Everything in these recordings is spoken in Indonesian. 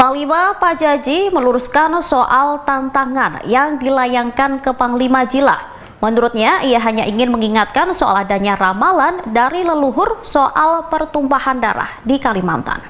Panglima Pajaji meluruskan soal tantangan yang dilayangkan ke Panglima Jila. Menurutnya, ia hanya ingin mengingatkan soal adanya ramalan dari leluhur soal pertumpahan darah di Kalimantan.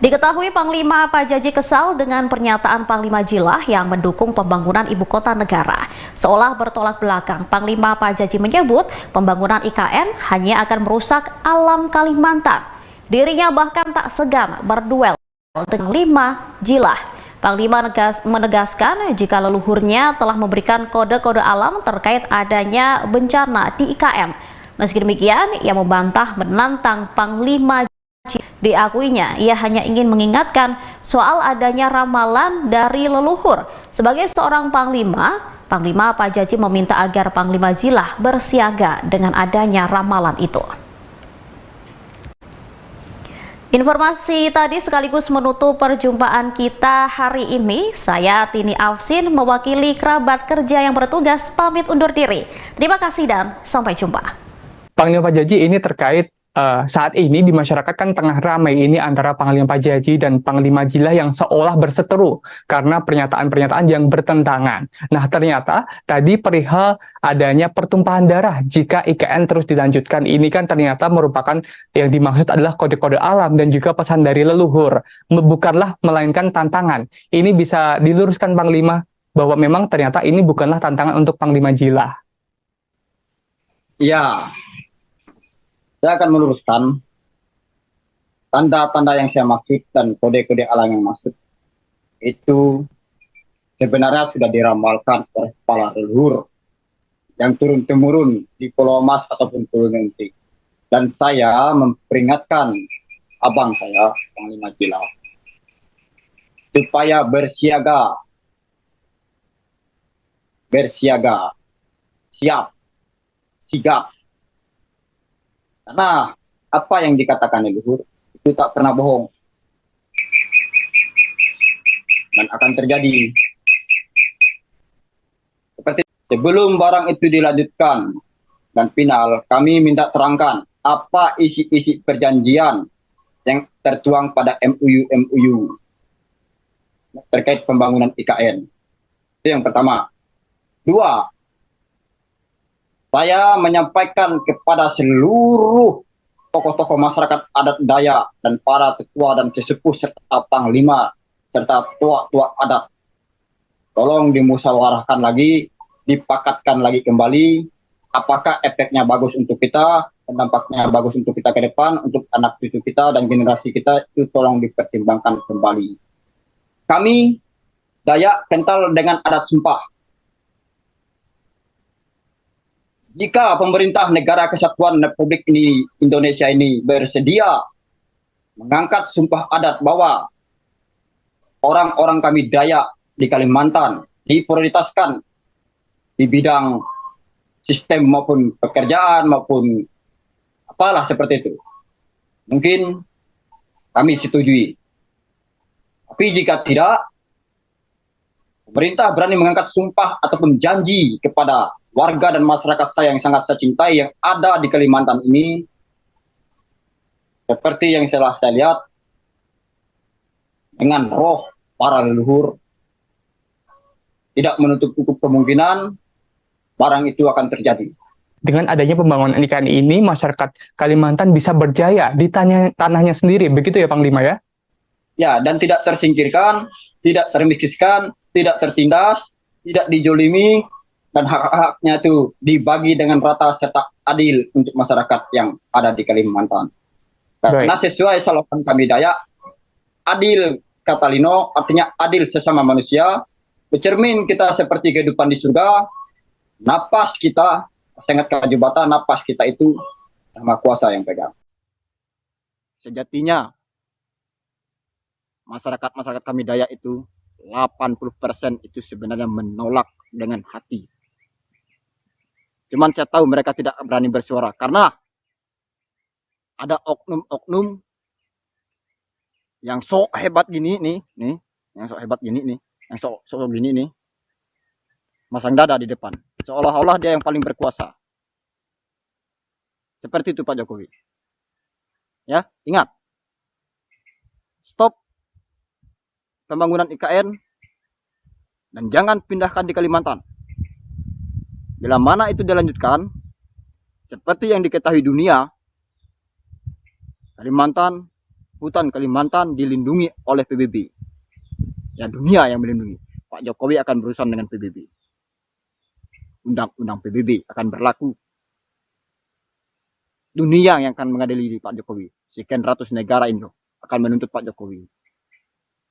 Diketahui Panglima Pajaji kesal dengan pernyataan Panglima Jila yang mendukung pembangunan ibu kota negara. Seolah bertolak belakang, Panglima Pajaji menyebut pembangunan IKN hanya akan merusak alam Kalimantan. Dirinya bahkan tak segan berduel dengan Panglima Jila. Panglima menegaskan jika leluhurnya telah memberikan kode-kode alam terkait adanya bencana di IKN. Meski demikian, ia membantah menantang Panglima Jila. Diakuinya, ia hanya ingin mengingatkan soal adanya ramalan dari leluhur. Sebagai seorang Panglima Pajaji meminta agar Panglima Jila bersiaga dengan adanya ramalan itu. Informasi tadi sekaligus menutup perjumpaan kita hari ini. Saya Tini Afsin mewakili kerabat kerja yang bertugas pamit undur diri. Terima kasih dan sampai jumpa. Panglima Pajaji ini terkait saat ini di masyarakat kan tengah ramai ini antara Panglima Pajaji dan Panglima Jila yang seolah berseteru karena pernyataan-pernyataan yang bertentangan. Nah, ternyata tadi perihal adanya pertumpahan darah jika IKN terus dilanjutkan. Ini kan ternyata merupakan yang dimaksud adalah kode-kode alam dan juga pesan dari leluhur. Bukanlah melainkan tantangan. Ini bisa diluruskan Panglima bahwa memang ternyata ini bukanlah tantangan untuk Panglima Jila. Ya. Saya akan meluruskan tanda-tanda yang saya maksud dan kode-kode alam yang maksud itu sebenarnya sudah diramalkan oleh para leluhur yang turun-temurun di Pulau Mas ataupun Pulau Nanti. Dan saya memperingatkan abang saya, Panglima Jila, supaya bersiaga, siap, sigap. Karena apa yang dikatakan leluhur itu tak pernah bohong dan akan terjadi. Seperti sebelum barang itu dilanjutkan dan final, kami minta terangkan apa isi-isi perjanjian yang tertuang pada MOU terkait pembangunan IKN. Itu yang pertama. Dua, saya menyampaikan kepada seluruh tokoh-tokoh masyarakat adat Dayak dan para tetua dan sesepuh serta panglima serta tua-tua adat, tolong dimusyawarahkan lagi, dipakatkan lagi kembali, apakah efeknya bagus untuk kita dan dampaknya bagus untuk kita ke depan, untuk anak cucu kita dan generasi kita, itu tolong dipertimbangkan kembali. Kami Dayak kental dengan adat sumpah. Jika pemerintah negara kesatuan Republik Indonesia ini bersedia mengangkat sumpah adat bahwa orang-orang kami Dayak di Kalimantan diprioritaskan di bidang sistem maupun pekerjaan maupun apalah seperti itu, mungkin kami setujui. Tapi jika tidak, pemerintah berani mengangkat sumpah ataupun janji kepada warga dan masyarakat saya yang sangat saya cintai yang ada di Kalimantan ini, seperti yang saya lihat, dengan roh para leluhur, tidak menutup kemungkinan barang itu akan terjadi. Dengan adanya pembangunan IKN ini, masyarakat Kalimantan bisa berjaya di tanahnya sendiri, begitu ya Panglima ya? Ya, dan tidak tersingkirkan, tidak termiskinkan, tidak tertindas, tidak dijolimi, dan hak-haknya itu dibagi dengan rata serta adil untuk masyarakat yang ada di Kalimantan. Karena sesuai slogan kami Dayak, adil kata Lino, artinya adil sesama manusia, bercermin kita seperti kehidupan di surga, napas kita, sengat kajubata, napas kita itu sama kuasa yang pegang. Sejatinya, masyarakat kami Dayak itu, 80% itu sebenarnya menolak dengan hati. Cuman saya tahu mereka tidak berani bersuara karena ada oknum-oknum yang sok hebat gini nih, yang sok hebat gini nih, yang sok gini nih, masang dada di depan, seolah-olah dia yang paling berkuasa. Seperti itu Pak Jokowi. Ya, ingat, stop pembangunan IKN dan jangan pindahkan di Kalimantan. Bila mana itu dilanjutkan, seperti yang diketahui dunia, Kalimantan, hutan Kalimantan dilindungi oleh PBB. Ya, dunia yang melindungi. Pak Jokowi akan berurusan dengan PBB. Undang-undang PBB akan berlaku. Dunia yang akan mengadili Pak Jokowi. Sekian ratus negara Indo akan menuntut Pak Jokowi.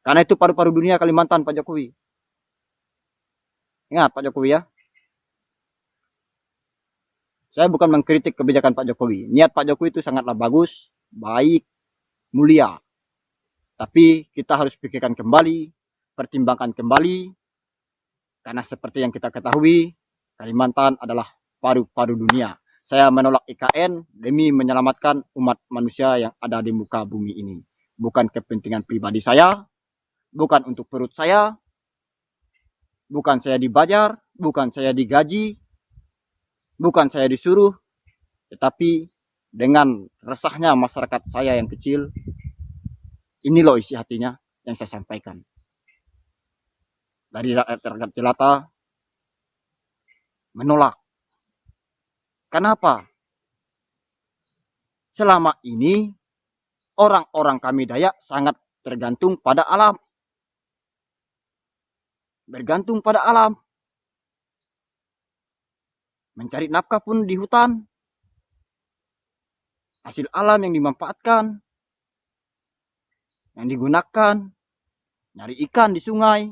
Karena itu paru-paru dunia Kalimantan, Pak Jokowi. Ingat Pak Jokowi ya. Saya bukan mengkritik kebijakan Pak Jokowi. Niat Pak Jokowi itu sangatlah bagus, baik, mulia. Tapi kita harus pikirkan kembali, pertimbangkan kembali. Karena seperti yang kita ketahui, Kalimantan adalah paru-paru dunia. Saya menolak IKN demi menyelamatkan umat manusia yang ada di muka bumi ini. Bukan kepentingan pribadi saya, bukan untuk perut saya, bukan saya dibayar, bukan saya digaji, bukan saya disuruh, tetapi dengan resahnya masyarakat saya yang kecil, ini loh isi hatinya yang saya sampaikan. Dari rakyat jelata menolak. Kenapa? Selama ini orang-orang kami Dayak sangat tergantung pada alam. Bergantung pada alam. Mencari nafkah pun di hutan. Hasil alam yang dimanfaatkan. Yang digunakan. Nyari ikan di sungai.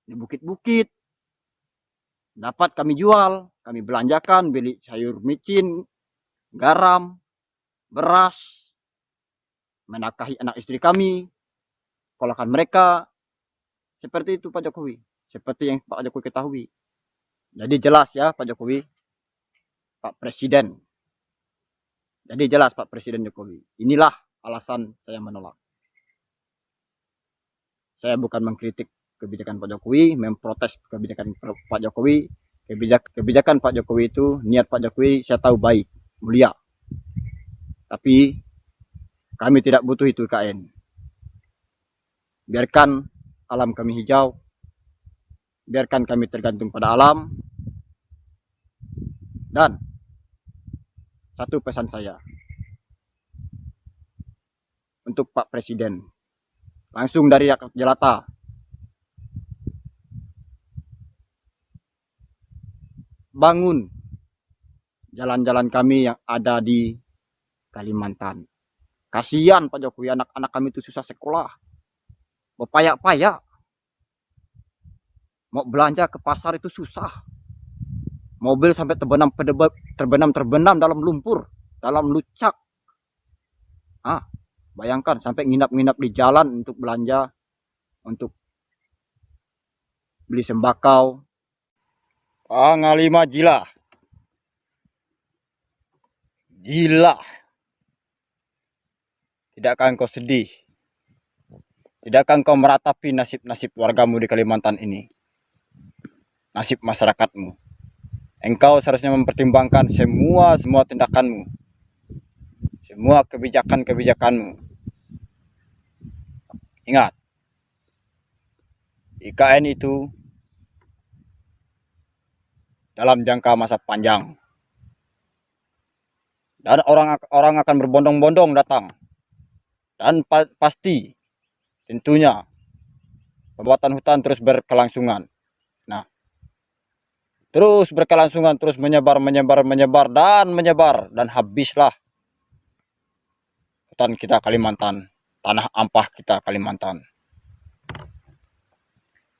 Di bukit-bukit. Dapat kami jual, kami belanjakan, beli sayur micin, garam, beras, menafkahi anak istri kami, sekolahkan mereka. Seperti itu Pak Jokowi, seperti yang Pak Jokowi ketahui. Jadi jelas ya Pak Jokowi, Pak Presiden. Jadi jelas Pak Presiden Jokowi. Inilah alasan saya menolak. Saya bukan mengkritik kebijakan Pak Jokowi, memprotes kebijakan Pak Jokowi. Kebijakan Pak Jokowi itu, niat Pak Jokowi saya tahu baik, mulia. Tapi kami tidak butuh itu IKN. Biarkan alam kami hijau. Biarkan kami tergantung pada alam. Dan satu pesan saya untuk Pak Presiden, langsung dari rakyat jelata. Bangun jalan-jalan kami yang ada di Kalimantan. Kasihan Pak Jokowi, anak-anak kami itu susah sekolah. Berpayak-payak. Mau belanja ke pasar itu susah. Mobil sampai terbenam dalam lumpur, dalam lucak. Bayangkan sampai nginap-nginap di jalan untuk belanja, untuk beli sembakau. Panglima gila. Gila. Tidakkah engkau sedih? Tidakkah engkau meratapi nasib-nasib wargamu di Kalimantan ini? Nasib masyarakatmu. Engkau seharusnya mempertimbangkan semua tindakanmu. Semua kebijakanmu. Ingat. IKN itu dalam jangka masa panjang. Dan orang akan berbondong-bondong datang. Dan pasti tentunya pembuatan hutan terus berkelangsungan. Nah, terus berkelangsungan, terus menyebar dan habislah hutan kita Kalimantan, tanah ampah kita Kalimantan.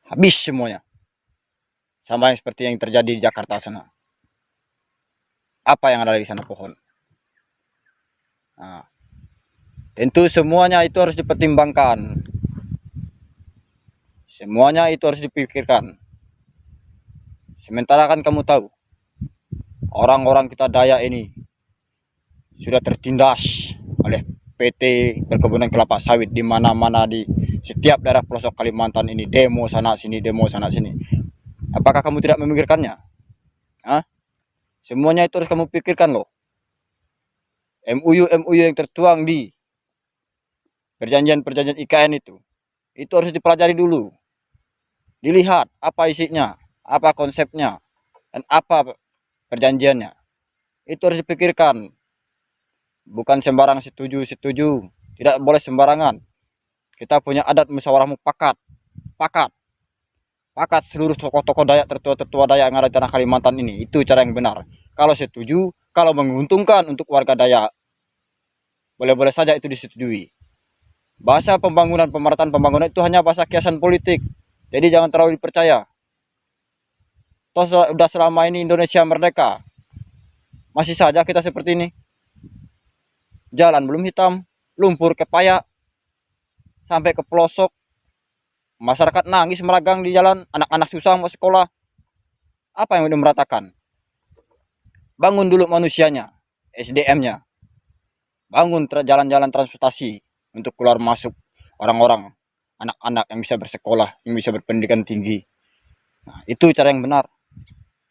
Habis semuanya. Sama yang seperti yang terjadi di Jakarta sana. Apa yang ada di sana pohon? Nah, tentu semuanya itu harus dipertimbangkan. Semuanya itu harus dipikirkan. Sementara kan kamu tahu, orang-orang kita Dayak ini sudah tertindas oleh PT Perkebunan Kelapa Sawit di mana-mana, di setiap daerah pelosok Kalimantan ini, demo sana sini, demo sana sini. Apakah kamu tidak memikirkannya? Semuanya itu harus kamu pikirkan loh. MOU yang tertuang di perjanjian-perjanjian IKN itu harus dipelajari dulu, dilihat apa isinya, apa konsepnya, dan apa perjanjiannya. Itu harus dipikirkan, bukan sembarang setuju, tidak boleh sembarangan. Kita punya adat musyawarah mufakat, pakat, pakat seluruh tokoh-tokoh Dayak, tertua-tertua Dayak yang ada di tanah Kalimantan ini. Itu cara yang benar. Kalau setuju, kalau menguntungkan untuk warga Dayak, boleh-boleh saja itu disetujui. Bahasa pembangunan, pemerataan pembangunan itu hanya bahasa kiasan politik. Jadi jangan terlalu dipercaya. Toh sudah selama ini Indonesia merdeka, masih saja kita seperti ini. Jalan belum hitam, lumpur kepayak, sampai ke pelosok. Masyarakat nangis meragang di jalan, anak-anak susah mau sekolah. Apa yang udah meratakan? Bangun dulu manusianya, SDM-nya. Bangun jalan-jalan transportasi untuk keluar masuk orang-orang, anak-anak yang bisa bersekolah, yang bisa berpendidikan tinggi. Nah, itu cara yang benar.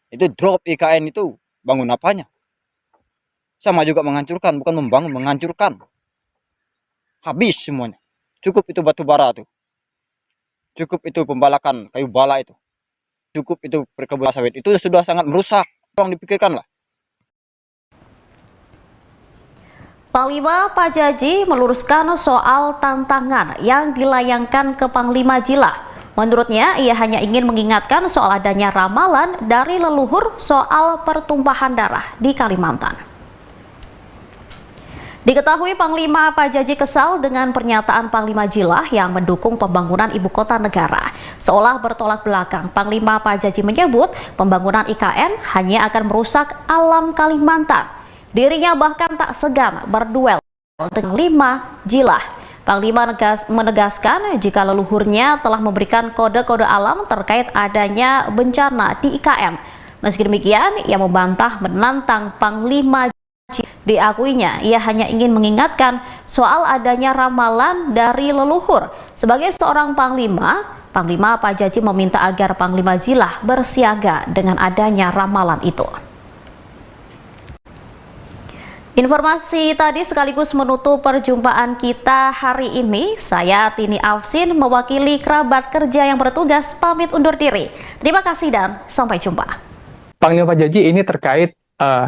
Itu drop IKN itu, bangun apanya? Sama juga menghancurkan, bukan membangun, menghancurkan. Habis semuanya. Cukup itu batu bara tuh. Cukup itu pembalakan kayu bala itu. Cukup itu perkebunan sawit. Itu sudah sangat merusak. Tolong dipikirkan lah. Panglima Pajaji meluruskan soal tantangan yang dilayangkan ke Panglima Jilah. Menurutnya, ia hanya ingin mengingatkan soal adanya ramalan dari leluhur soal pertumpahan darah di Kalimantan. Diketahui Panglima Pajaji kesal dengan pernyataan Panglima Jilah yang mendukung pembangunan ibu kota negara. Seolah bertolak belakang, Panglima Pajaji menyebut pembangunan IKN hanya akan merusak alam Kalimantan. Dirinya bahkan tak segan berduel dengan Panglima Jilah. Panglima menegaskan jika leluhurnya telah memberikan kode-kode alam terkait adanya bencana di IKN. Meski demikian, ia membantah menantang Panglima Jilah. Diakuinya, ia hanya ingin mengingatkan soal adanya ramalan dari leluhur. Sebagai seorang panglima, Panglima Pajaji meminta agar Panglima Jilah bersiaga dengan adanya ramalan itu. Informasi tadi sekaligus menutup perjumpaan kita hari ini. Saya Tini Afsin mewakili kerabat kerja yang bertugas pamit undur diri. Terima kasih dan sampai jumpa. Panglima Pajaji ini terkait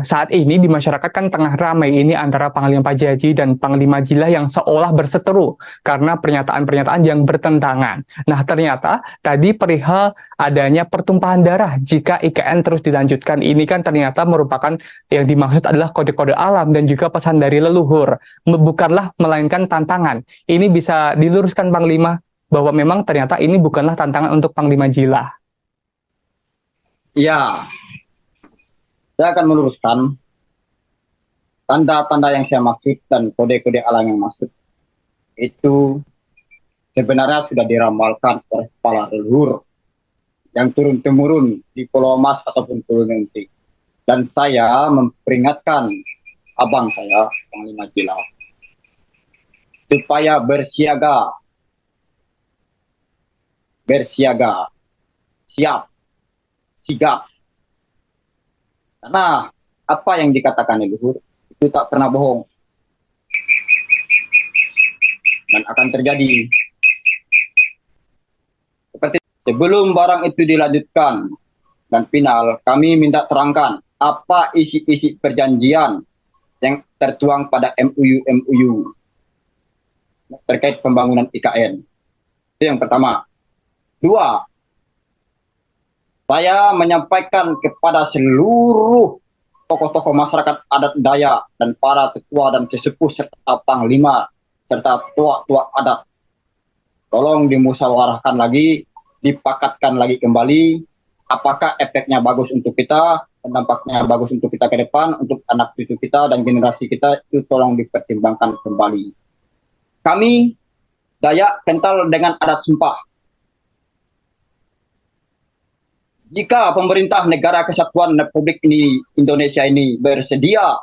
saat ini di masyarakat kan tengah ramai ini antara Panglima Pajaji dan Panglima Jilah yang seolah berseteru karena pernyataan-pernyataan yang bertentangan. Nah, ternyata tadi perihal adanya pertumpahan darah jika IKN terus dilanjutkan ini kan ternyata merupakan yang dimaksud adalah kode-kode alam dan juga pesan dari leluhur, bukanlah melainkan tantangan. Ini bisa diluruskan Panglima bahwa memang ternyata ini bukanlah tantangan untuk Panglima Jilah. Ya, saya akan meluruskan tanda-tanda yang saya maksud dan kode-kode alam yang maksud itu sebenarnya sudah diramalkan oleh kepala leluhur yang turun-temurun di Pulau Mas ataupun Pulau Nanti. Dan saya memperingatkan abang saya, Panglima Jilah, supaya bersiaga, siap, sigap. Karena apa yang dikatakan leluhur itu tak pernah bohong dan akan terjadi. Seperti sebelum barang itu dilanjutkan dan final, kami minta terangkan apa isi-isi perjanjian yang tertuang pada MOU terkait pembangunan IKN. Itu yang pertama. Dua, saya menyampaikan kepada seluruh tokoh-tokoh masyarakat adat Dayak dan para tetua dan sesepuh serta panglima serta tua-tua adat, tolong dimusyawarahkan lagi, dipakatkan lagi kembali apakah efeknya bagus untuk kita dan dampaknya bagus untuk kita ke depan, untuk anak cucu kita dan generasi kita, itu tolong dipertimbangkan kembali. Kami Dayak kental dengan adat sumpah. Jika pemerintah negara kesatuan Republik Indonesia ini bersedia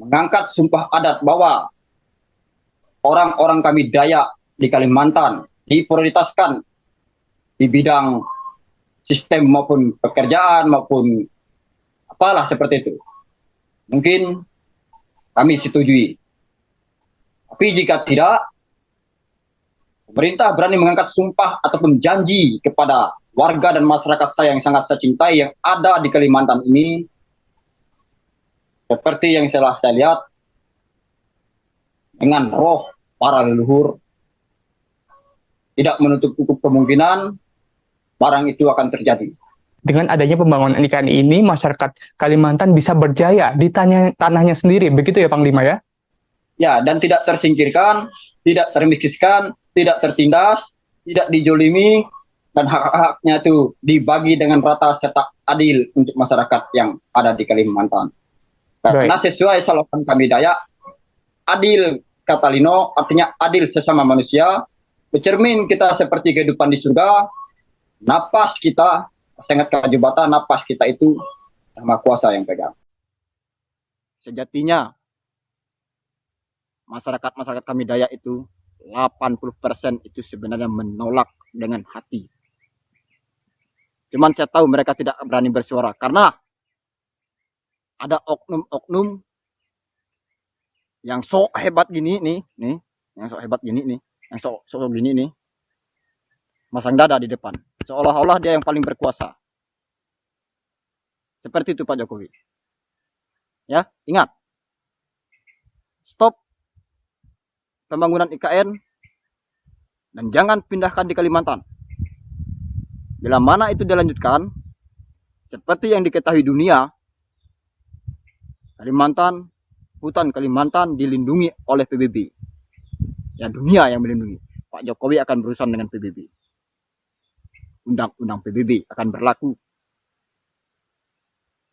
mengangkat sumpah adat bahwa orang-orang kami Dayak di Kalimantan diprioritaskan di bidang sistem maupun pekerjaan maupun apalah seperti itu, mungkin kami setujui. Tapi jika tidak, Pemerintah berani mengangkat sumpah ataupun janji kepada warga dan masyarakat saya yang sangat saya cintai yang ada di Kalimantan ini. Seperti yang telah saya lihat, dengan roh para leluhur, tidak menutup kemungkinan barang itu akan terjadi. Dengan adanya pembangunan IKN ini, masyarakat Kalimantan bisa berjaya di tanahnya sendiri, begitu ya Panglima ya? Ya, dan tidak tersingkirkan, tidak termiskinkan, tidak tertindas, tidak dijolimi, dan hak-haknya itu dibagi dengan rata serta adil untuk masyarakat yang ada di Kalimantan. Karena sesuai slogan kami Dayak, adil kata Lino, artinya adil sesama manusia, bercermin kita seperti kehidupan di surga, napas kita, sangat kajubata, napas kita itu sama kuasa yang pegang. Sejatinya, masyarakat kami Dayak itu 80% itu sebenarnya menolak dengan hati. Cuman saya tahu mereka tidak berani bersuara karena ada oknum-oknum yang sok hebat gini nih, yang sok hebat gini nih, yang sok gini nih, masang dada di depan, seolah-olah dia yang paling berkuasa. Seperti itu Pak Jokowi. Ya, ingat, stop pembangunan IKN dan jangan pindahkan di Kalimantan. Bila mana itu dilanjutkan, seperti yang diketahui dunia, Kalimantan, hutan Kalimantan dilindungi oleh PBB. Ya, dunia yang melindungi. Pak Jokowi akan berurusan dengan PBB. Undang-undang PBB akan berlaku.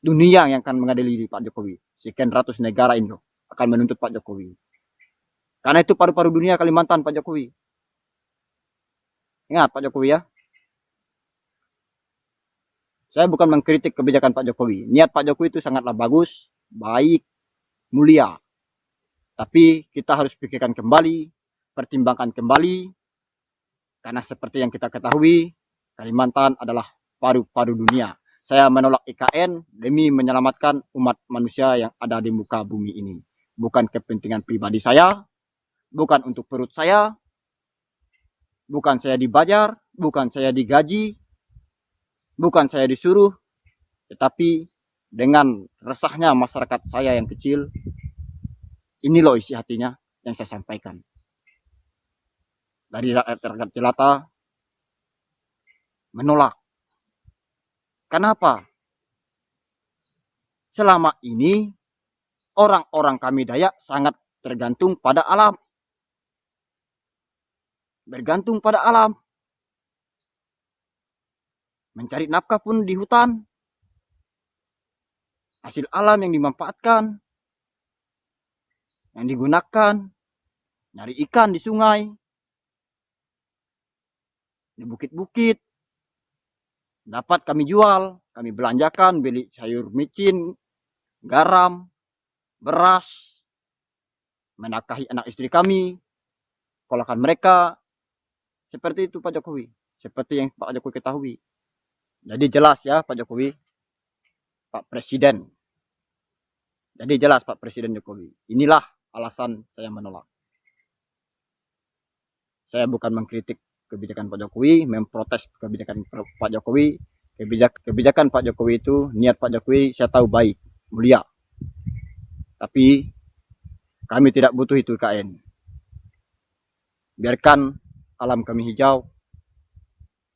Dunia yang akan mengadili Pak Jokowi. Sekian ratus negara Indo akan menuntut Pak Jokowi. Karena itu paru-paru dunia Kalimantan, Pak Jokowi. Ingat Pak Jokowi ya. Saya bukan mengkritik kebijakan Pak Jokowi. Niat Pak Jokowi itu sangatlah bagus, baik, mulia. Tapi kita harus pikirkan kembali, pertimbangkan kembali. Karena seperti yang kita ketahui, Kalimantan adalah paru-paru dunia. Saya menolak IKN demi menyelamatkan umat manusia yang ada di muka bumi ini. Bukan kepentingan pribadi saya, bukan untuk perut saya, bukan saya dibayar, bukan saya digaji, bukan saya disuruh, tetapi dengan resahnya masyarakat saya yang kecil, ini loh isi hatinya yang saya sampaikan. Dari rakyat jelata menolak. Kenapa? Selama ini orang-orang kami Dayak sangat tergantung pada alam. Bergantung pada alam. Mencari nafkah pun di hutan. Hasil alam yang dimanfaatkan, yang digunakan, nyari ikan di sungai, di bukit-bukit, dapat kami jual, kami belanjakan, beli sayur micin, garam, beras, menafkahi anak istri kami, sekolahkan mereka. Seperti itu Pak Jokowi, seperti yang Pak Jokowi ketahui. Jadi jelas ya Pak Jokowi, Pak Presiden. Jadi jelas Pak Presiden Jokowi. Inilah alasan saya menolak. Saya bukan mengkritik kebijakan Pak Jokowi, memprotes kebijakan Pak Jokowi. Kebijakan Pak Jokowi itu, niat Pak Jokowi saya tahu baik, mulia. Tapi kami tidak butuh itu IKN. Biarkan alam kami hijau.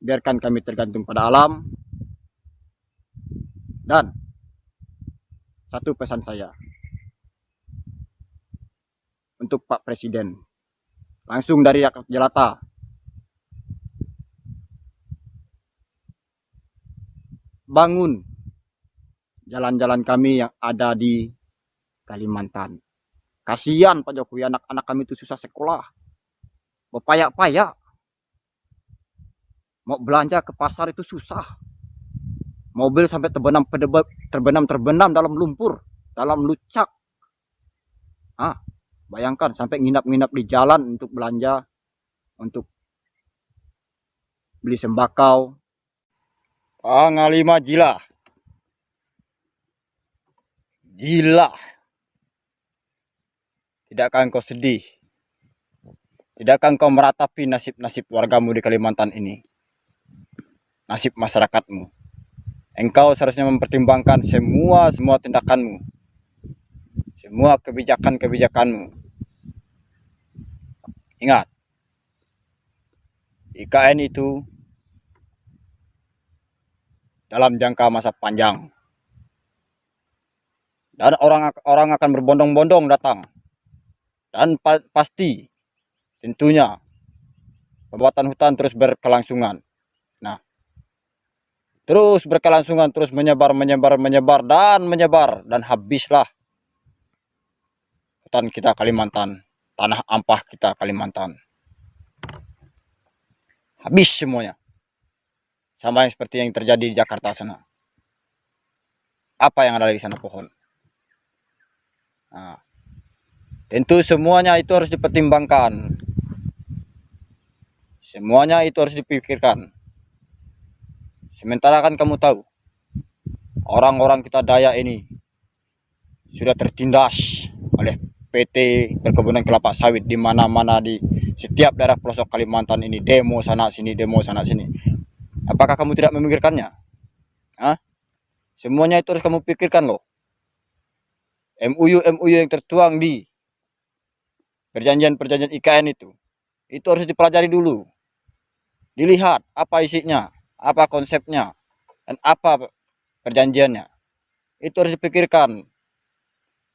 Biarkan kami tergantung pada alam. Dan satu pesan saya untuk Pak Presiden, langsung dari rakyat jelata, bangun jalan-jalan kami yang ada di Kalimantan. Kasihan Pak Jokowi, anak-anak kami itu susah sekolah, berpayak-payak, mau belanja ke pasar itu susah. Mobil sampai terbenam dalam lumpur, dalam lucak. Bayangkan sampai nginap-nginap di jalan untuk belanja, untuk beli sembakau. Panglima gila. Gila. Tidakkah engkau sedih Tidakkah engkau meratapi nasib-nasib wargamu di Kalimantan ini? Nasib masyarakatmu. Engkau seharusnya mempertimbangkan semua tindakanmu, semua kebijakan-kebijakanmu. Ingat, IKN itu dalam jangka masa panjang. Dan orang akan berbondong-bondong datang. Dan pasti tentunya pembuatan hutan terus berkelangsungan. Nah, terus berkelangsungan, terus menyebar dan habislah hutan kita Kalimantan, tanah ampah kita Kalimantan. Habis semuanya. Sama yang seperti yang terjadi di Jakarta sana. Apa yang ada di sana? Pohon. Nah, tentu semuanya itu harus dipertimbangkan. Semuanya itu harus dipikirkan. Sementara kan kamu tahu, orang-orang kita Dayak ini sudah tertindas oleh PT Perkebunan Kelapa Sawit di mana-mana, di setiap daerah pelosok Kalimantan ini, demo sana sini, demo sana sini. Apakah kamu tidak memikirkannya? Hah? Semuanya itu harus kamu pikirkan loh. MOU yang tertuang di perjanjian IKN itu harus dipelajari dulu. Dilihat apa isinya, apa konsepnya, dan apa perjanjiannya. Itu harus dipikirkan.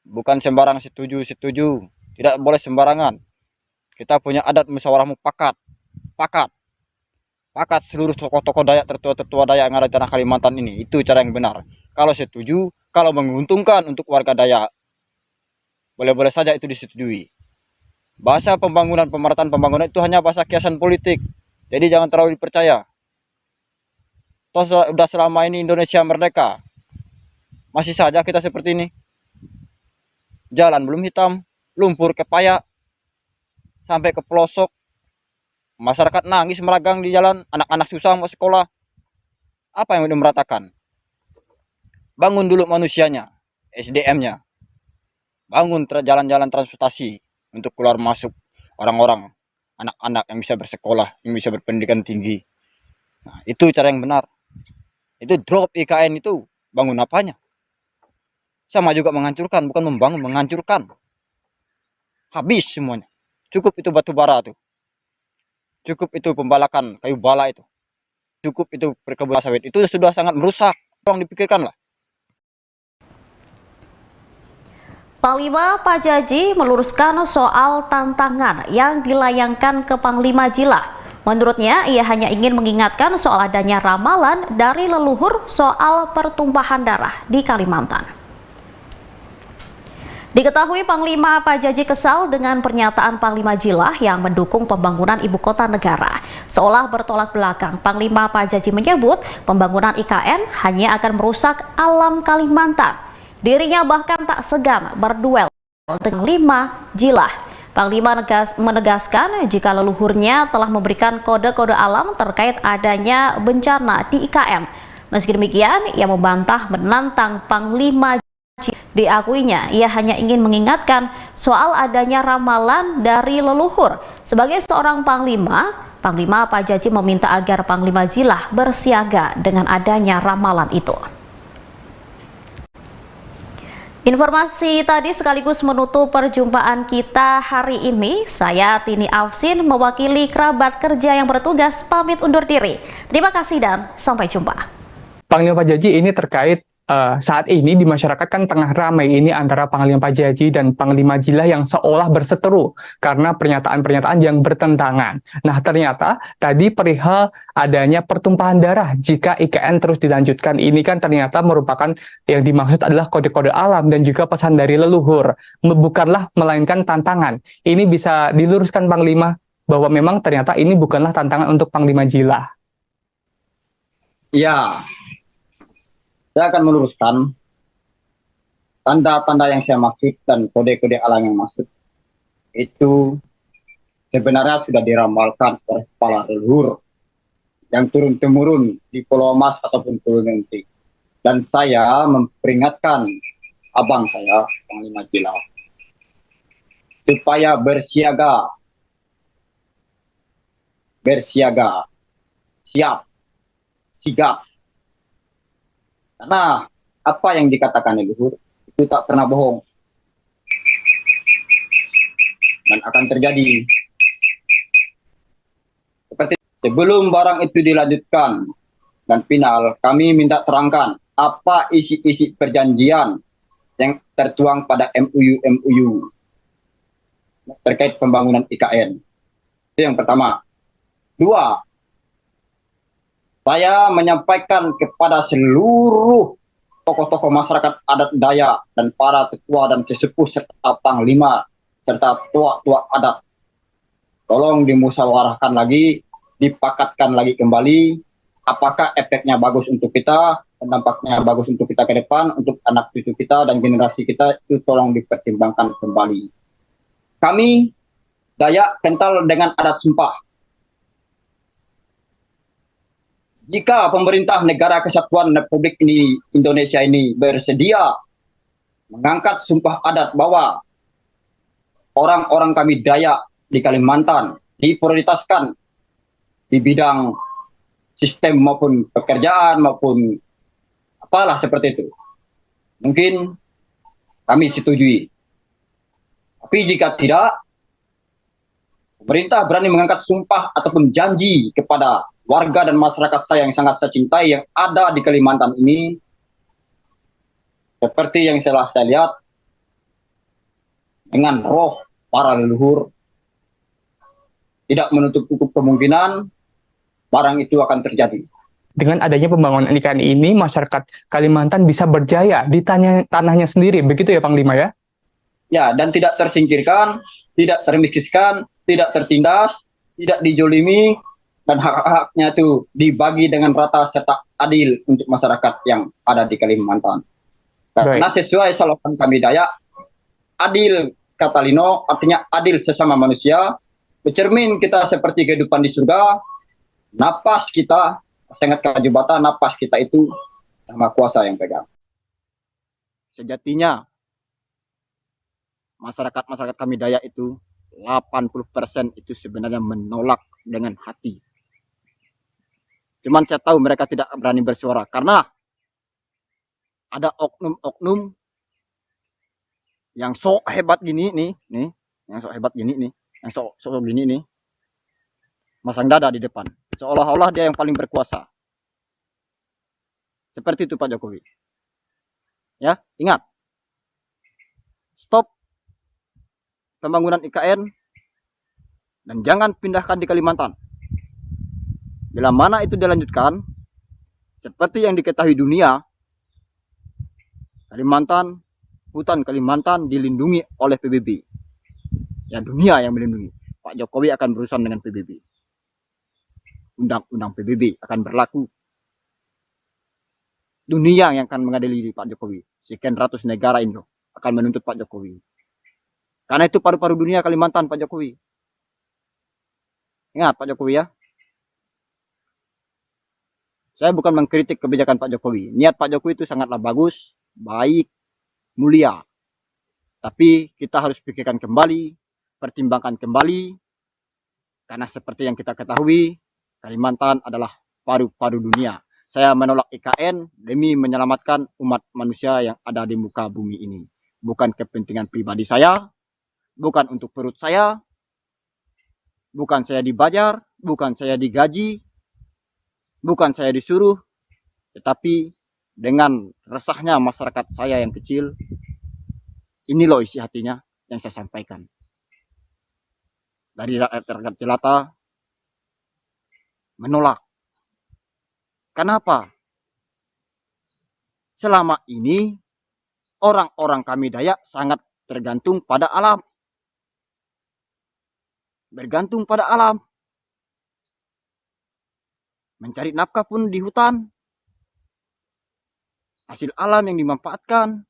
Bukan sembarang setuju. Tidak boleh sembarangan. Kita punya adat musyawarah mufakat. Pakat seluruh tokoh-tokoh Dayak, tertua Dayak yang ada di tanah Kalimantan ini. Itu cara yang benar. Kalau setuju, kalau menguntungkan untuk warga Dayak, boleh-boleh saja itu disetujui. Bahasa pemerataan pembangunan itu hanya bahasa kiasan politik. Jadi jangan terlalu dipercaya. Toh sudah selama ini Indonesia merdeka, masih saja kita seperti ini. Jalan belum hitam, lumpur kepayak, sampai ke pelosok. Masyarakat nangis meragang di jalan, anak-anak susah mau sekolah. Apa yang udah meratakan? Bangun dulu manusianya, SDM-nya. Bangun jalan-jalan transportasi untuk keluar masuk orang-orang, anak-anak yang bisa bersekolah, yang bisa berpendidikan tinggi. Nah, itu cara yang benar. Itu drop IKN itu, bangun apanya? Sama juga menghancurkan, bukan membangun, menghancurkan. Habis semuanya. Cukup itu batu bara tuh. Cukup itu pembalakan kayu bala itu. Cukup itu perkebunan sawit. Itu sudah sangat merusak. Tolong dipikirkan lah. Panglima Pajaji meluruskan soal tantangan yang dilayangkan ke Panglima Jilah. Menurutnya, ia hanya ingin mengingatkan soal adanya ramalan dari leluhur soal pertumpahan darah di Kalimantan. Diketahui Panglima Pajaji kesal dengan pernyataan Panglima Jilah yang mendukung pembangunan ibu kota negara. Seolah bertolak belakang, Panglima Pajaji menyebut pembangunan IKN hanya akan merusak alam Kalimantan. Dirinya bahkan tak segan berduel dengan Panglima Jilah. Panglima menegaskan jika leluhurnya telah memberikan kode-kode alam terkait adanya bencana di IKN. Meski demikian, ia membantah menantang Panglima. Diakuinya, ia hanya ingin mengingatkan soal adanya ramalan dari leluhur. Sebagai seorang panglima, Panglima Pajaji meminta agar Panglima Jilah bersiaga dengan adanya ramalan itu. Informasi tadi sekaligus menutup perjumpaan kita hari ini. Saya Tini Afsin mewakili kerabat kerja yang bertugas pamit undur diri. Terima kasih dan sampai jumpa. Panglima Pajaji ini terkait saat ini di masyarakat kan tengah ramai ini antara Panglima Pajaji dan Panglima Jilah yang seolah berseteru karena pernyataan-pernyataan yang bertentangan. Nah, ternyata tadi perihal adanya pertumpahan darah jika IKN terus dilanjutkan ini kan ternyata merupakan yang dimaksud adalah kode-kode alam dan juga pesan dari leluhur, bukanlah melainkan tantangan. Ini bisa diluruskan Panglima bahwa memang ternyata ini bukanlah tantangan untuk Panglima Jilah. Ya, saya akan meluruskan tanda-tanda yang saya maksud dan kode-kode alam yang maksud itu sebenarnya sudah diramalkan oleh kepala leluhur yang turun-temurun di Pulau Mas ataupun Pulau Nanti. Dan saya memperingatkan abang saya, Panglima Jilah, supaya bersiaga bersiaga, siap, sigap. Karena apa yang dikatakan leluhur itu tak pernah bohong dan akan terjadi. Seperti sebelum barang itu dilanjutkan dan final, kami minta terangkan apa isi-isi perjanjian yang tertuang pada MUU terkait pembangunan IKN. Itu yang pertama. Dua, saya menyampaikan kepada seluruh tokoh-tokoh masyarakat adat Dayak dan para tetua dan sesepuh serta panglima serta tua-tua adat, tolong dimusyawarahkan lagi, dipakatkan lagi kembali, apakah efeknya bagus untuk kita, dan dampaknya bagus untuk kita ke depan, untuk anak cucu kita dan generasi kita, itu tolong dipertimbangkan kembali. Kami Dayak kental dengan adat sumpah. Jika pemerintah negara kesatuan Republik Indonesia ini bersedia mengangkat sumpah adat bahwa orang-orang kami Dayak di Kalimantan diprioritaskan di bidang sistem maupun pekerjaan maupun apalah seperti itu, mungkin kami setujui. Tapi jika tidak, pemerintah berani mengangkat sumpah ataupun janji kepada warga dan masyarakat saya yang sangat saya cintai yang ada di Kalimantan ini, seperti yang telah saya lihat, dengan roh para leluhur, tidak menutup kemungkinan barang itu akan terjadi. Dengan adanya pembangunan IKN ini, masyarakat Kalimantan bisa berjaya di tanahnya sendiri, begitu ya Panglima ya? Ya, dan tidak tersingkirkan, tidak termiskinkan, tidak tertindas, tidak dijolimi, dan hak-haknya itu dibagi dengan rata serta adil untuk masyarakat yang ada di Kalimantan. Karena sesuai slogan kami Dayak, adil kata Lino, artinya adil sesama manusia, bercermin kita seperti kehidupan di surga, napas kita, sangat kajubata, napas kita itu sama kuasa yang pegang. Sejatinya, masyarakat kami Dayak itu 80% itu sebenarnya menolak dengan hati. Cuman saya tahu mereka tidak berani bersuara karena ada oknum-oknum yang sok hebat gini nih, yang sok hebat gini nih, yang sok gini nih, masang dada di depan, seolah-olah dia yang paling berkuasa. Seperti itu Pak Jokowi. Ya, ingat, stop pembangunan IKN dan jangan pindahkan di Kalimantan. Bila mana itu dilanjutkan, seperti yang diketahui dunia, Kalimantan, hutan Kalimantan dilindungi oleh PBB. Ya, dunia yang melindungi. Pak Jokowi akan berurusan dengan PBB. Undang-undang PBB akan berlaku. Dunia yang akan mengadili Pak Jokowi. Sekian ratus negara Indo akan menuntut Pak Jokowi. Karena itu paru-paru dunia Kalimantan Pak Jokowi. Ingat Pak Jokowi ya. Saya bukan mengkritik kebijakan Pak Jokowi. Niat Pak Jokowi itu sangatlah bagus, baik, mulia. Tapi kita harus pikirkan kembali, pertimbangkan kembali. Karena seperti yang kita ketahui, Kalimantan adalah paru-paru dunia. Saya menolak IKN demi menyelamatkan umat manusia yang ada di muka bumi ini. Bukan kepentingan pribadi saya, bukan untuk perut saya, bukan saya dibayar, bukan saya digaji, bukan saya disuruh, tetapi dengan resahnya masyarakat saya yang kecil, ini loh isi hatinya yang saya sampaikan. Dari rakyat jelata menolak. Kenapa? Selama ini orang-orang kami Dayak sangat tergantung pada alam. Bergantung pada alam. Mencari nafkah pun di hutan. Hasil alam yang dimanfaatkan,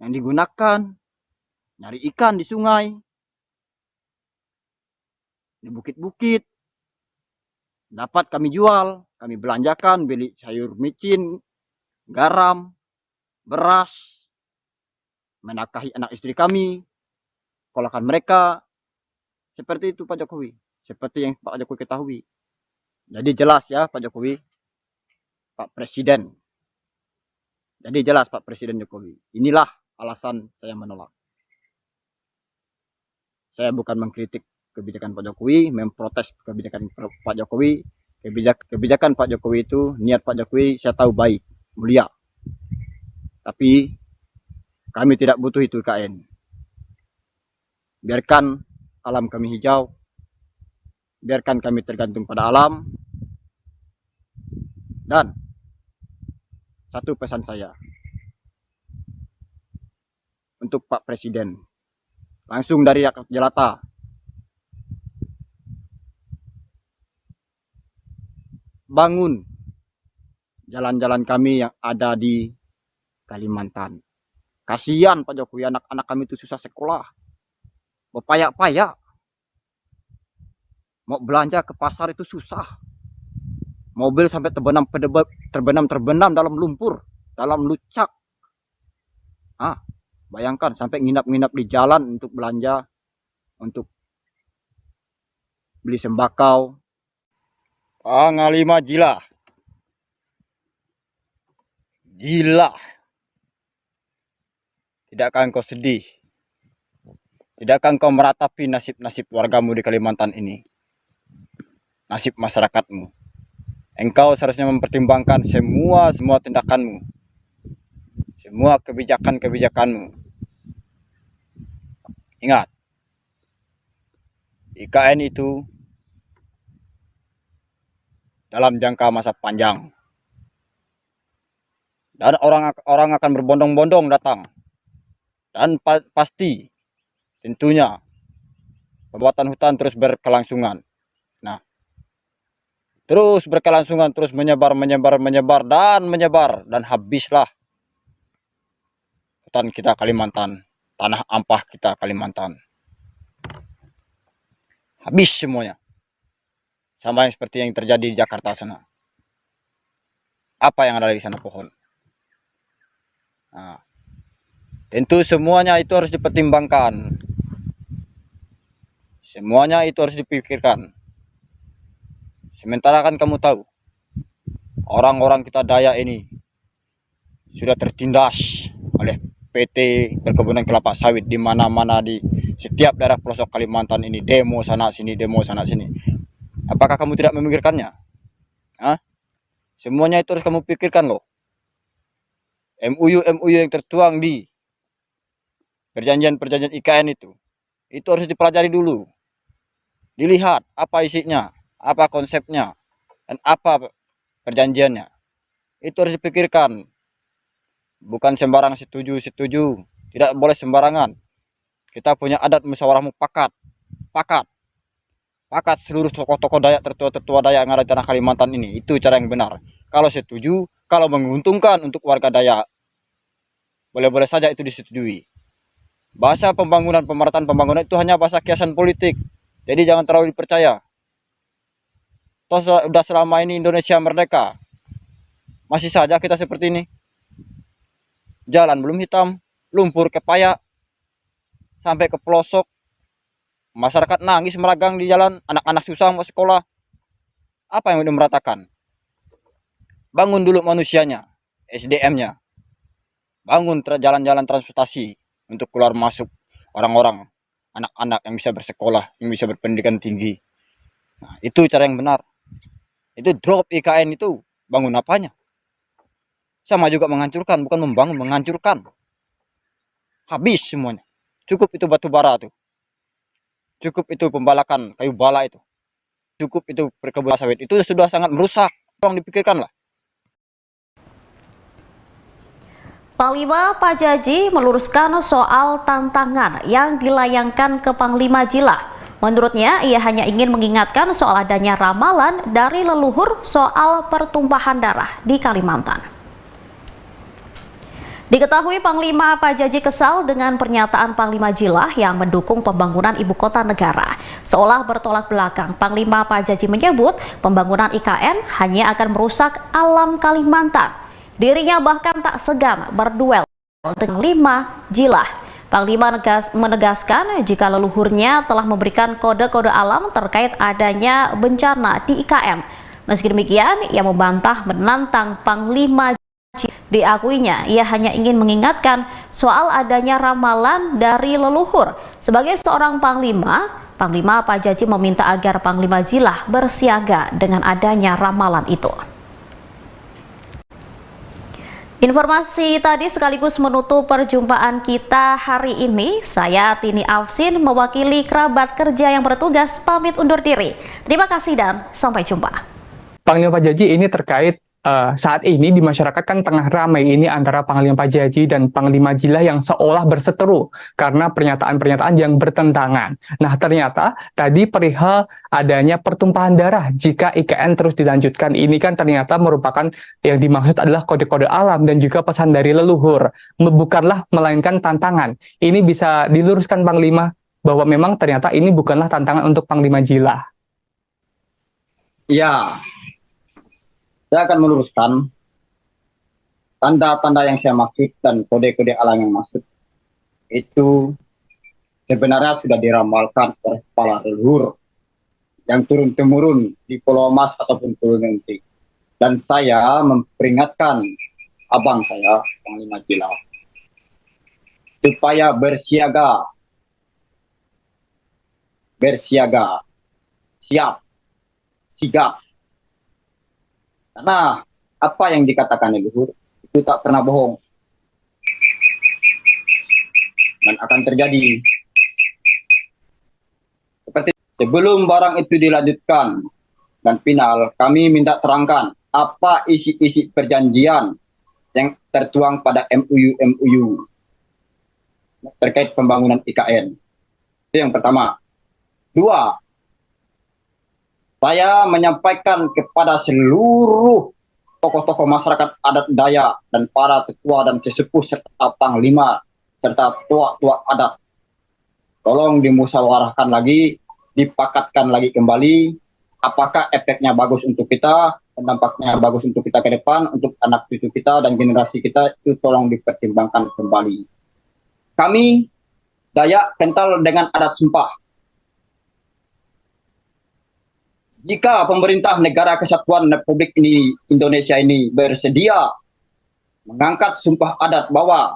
yang digunakan, nyari ikan di sungai, di bukit-bukit, dapat kami jual, kami belanjakan, beli sayur micin, garam, beras, menafkahi anak istri kami, sekolahkan mereka, seperti itu Pak Jokowi. seperti yang Pak Jokowi ketahui. Jadi jelas ya Pak Jokowi, Pak Presiden. Jadi jelas Pak Presiden Jokowi. Inilah alasan saya menolak. Saya bukan mengkritik kebijakan Pak Jokowi, memprotes kebijakan Pak Jokowi. Kebijakan Pak Jokowi itu, niat Pak Jokowi saya tahu baik, mulia. Tapi kami tidak butuh itu IKN. Biarkan alam kami hijau. Biarkan kami tergantung pada alam. Dan satu pesan saya untuk Pak Presiden, langsung dari rakyat jelata, bangun jalan-jalan kami yang ada di Kalimantan. Kasihan Pak Jokowi, anak-anak kami itu susah sekolah, berpayak-payak, mau belanja ke pasar itu susah, mobil sampai terbenam dalam lumpur, dalam lucak. Bayangkan sampai nginap-nginap di jalan untuk belanja, untuk beli sembakau. Panglima Jila. Gila. Tidakkah engkau sedih? Tidakkah engkau meratapi nasib-nasib wargamu di Kalimantan ini? Nasib masyarakatmu. Engkau seharusnya mempertimbangkan semua tindakanmu. Semua kebijakanmu. Ingat, IKN itu dalam jangka masa panjang. Dan orang akan berbondong-bondong datang. Dan pasti tentunya pembuatan hutan terus berkelangsungan. Nah, terus berkelangsungan, terus menyebar dan habislah hutan kita Kalimantan, tanah ampah kita Kalimantan. Habis semuanya. Sama yang seperti yang terjadi di Jakarta sana. Apa yang ada di sana? Pohon. Nah, tentu semuanya itu harus dipertimbangkan. Semuanya itu harus dipikirkan. Sementara kan kamu tahu, orang-orang kita Dayak ini sudah tertindas oleh PT Perkebunan Kelapa Sawit di mana-mana, di setiap daerah pelosok Kalimantan ini, demo sana sini. Apakah kamu tidak memikirkannya? Semuanya itu harus kamu pikirkan loh. MOU yang tertuang di perjanjian IKN itu harus dipelajari dulu. Dilihat apa isinya, apa konsepnya, dan apa perjanjiannya. Itu harus dipikirkan. Bukan sembarang setuju. Tidak boleh sembarangan. Kita punya adat musyawarah mufakat. Pakat seluruh tokoh-tokoh Dayak, tertua Dayak yang ada di tanah Kalimantan ini. Itu cara yang benar. Kalau setuju, kalau menguntungkan untuk warga Dayak, boleh-boleh saja itu disetujui. Bahasa pemerataan pembangunan itu hanya bahasa kiasan politik. Jadi jangan terlalu dipercaya. Toh sudah selama ini Indonesia merdeka, masih saja kita seperti ini. Jalan belum hitam, lumpur kepayak, sampai ke pelosok. Masyarakat nangis meragang di jalan, anak-anak susah mau sekolah. Apa yang udah meratakan? Bangun dulu manusianya, SDM-nya. Bangun jalan-jalan transportasi untuk keluar masuk orang-orang, anak-anak yang bisa bersekolah, yang bisa berpendidikan tinggi. Nah, itu cara yang benar. Itu drop IKN itu, bangun apanya? Sama juga menghancurkan, bukan membangun, menghancurkan. Habis semuanya. Cukup itu batu bara tuh. Cukup itu pembalakan kayu bala itu. Cukup itu perkebunan sawit. Itu sudah sangat merusak. Tolong dipikirkanlah. Panglima Pajaji meluruskan soal tantangan yang dilayangkan ke Panglima Jila. Menurutnya, ia hanya ingin mengingatkan soal adanya ramalan dari leluhur soal pertumpahan darah di Kalimantan. Diketahui Panglima Pajaji kesal dengan pernyataan Panglima Jila yang mendukung pembangunan ibu kota negara. Seolah bertolak belakang, Panglima Pajaji menyebut pembangunan IKN hanya akan merusak alam Kalimantan. Dirinya bahkan tak segan berduel dengan Panglima Jila. Panglima menegaskan jika leluhurnya telah memberikan kode-kode alam terkait adanya bencana di IKN. Meski demikian, ia membantah menantang Panglima. Diakuinya, ia hanya ingin mengingatkan soal adanya ramalan dari leluhur. Sebagai seorang Panglima Pak Jaji meminta agar Panglima Jilah bersiaga dengan adanya ramalan itu. Informasi tadi sekaligus menutup perjumpaan kita hari ini. Saya Tini Afsin mewakili kerabat kerja yang bertugas pamit undur diri. Terima kasih dan sampai jumpa. Panglima Pak Jaji ini terkait saat ini di masyarakat kan tengah ramai ini antara Panglima Pak Jaji dan Panglima Jilah yang seolah berseteru karena pernyataan-pernyataan yang bertentangan. Nah, ternyata tadi perihal adanya pertumpahan darah jika IKN terus dilanjutkan. Ini kan ternyata merupakan yang dimaksud adalah kode-kode alam dan juga pesan dari leluhur. Bukanlah melainkan tantangan. Ini bisa diluruskan Panglima bahwa memang ternyata ini bukanlah tantangan untuk Panglima Jilah. Ya, saya akan meluruskan tanda-tanda yang saya maksud dan kode-kode alam yang maksud itu sebenarnya sudah diramalkan oleh kepala leluhur yang turun-temurun di Pulau Mas ataupun Pulau Nanti. Dan saya memperingatkan abang saya, Panglima Jilah, supaya bersiaga, siap, sigap. Karena apa yang dikatakan leluhur itu tak pernah bohong dan akan terjadi. Seperti sebelum barang itu dilanjutkan dan final, kami minta terangkan apa isi-isi perjanjian yang tertuang pada MOU terkait pembangunan IKN. Itu yang pertama. Dua, saya menyampaikan kepada seluruh tokoh-tokoh masyarakat adat Dayak dan para tetua dan sesepuh serta panglima serta tua-tua adat, tolong dimusyawarahkan lagi, dipakatkan lagi kembali, apakah efeknya bagus untuk kita dan dampaknya bagus untuk kita ke depan, untuk anak cucu kita dan generasi kita, itu tolong dipertimbangkan kembali. Kami Dayak kental dengan adat sumpah. Jika pemerintah negara kesatuan Republik Indonesia ini bersedia mengangkat sumpah adat bahwa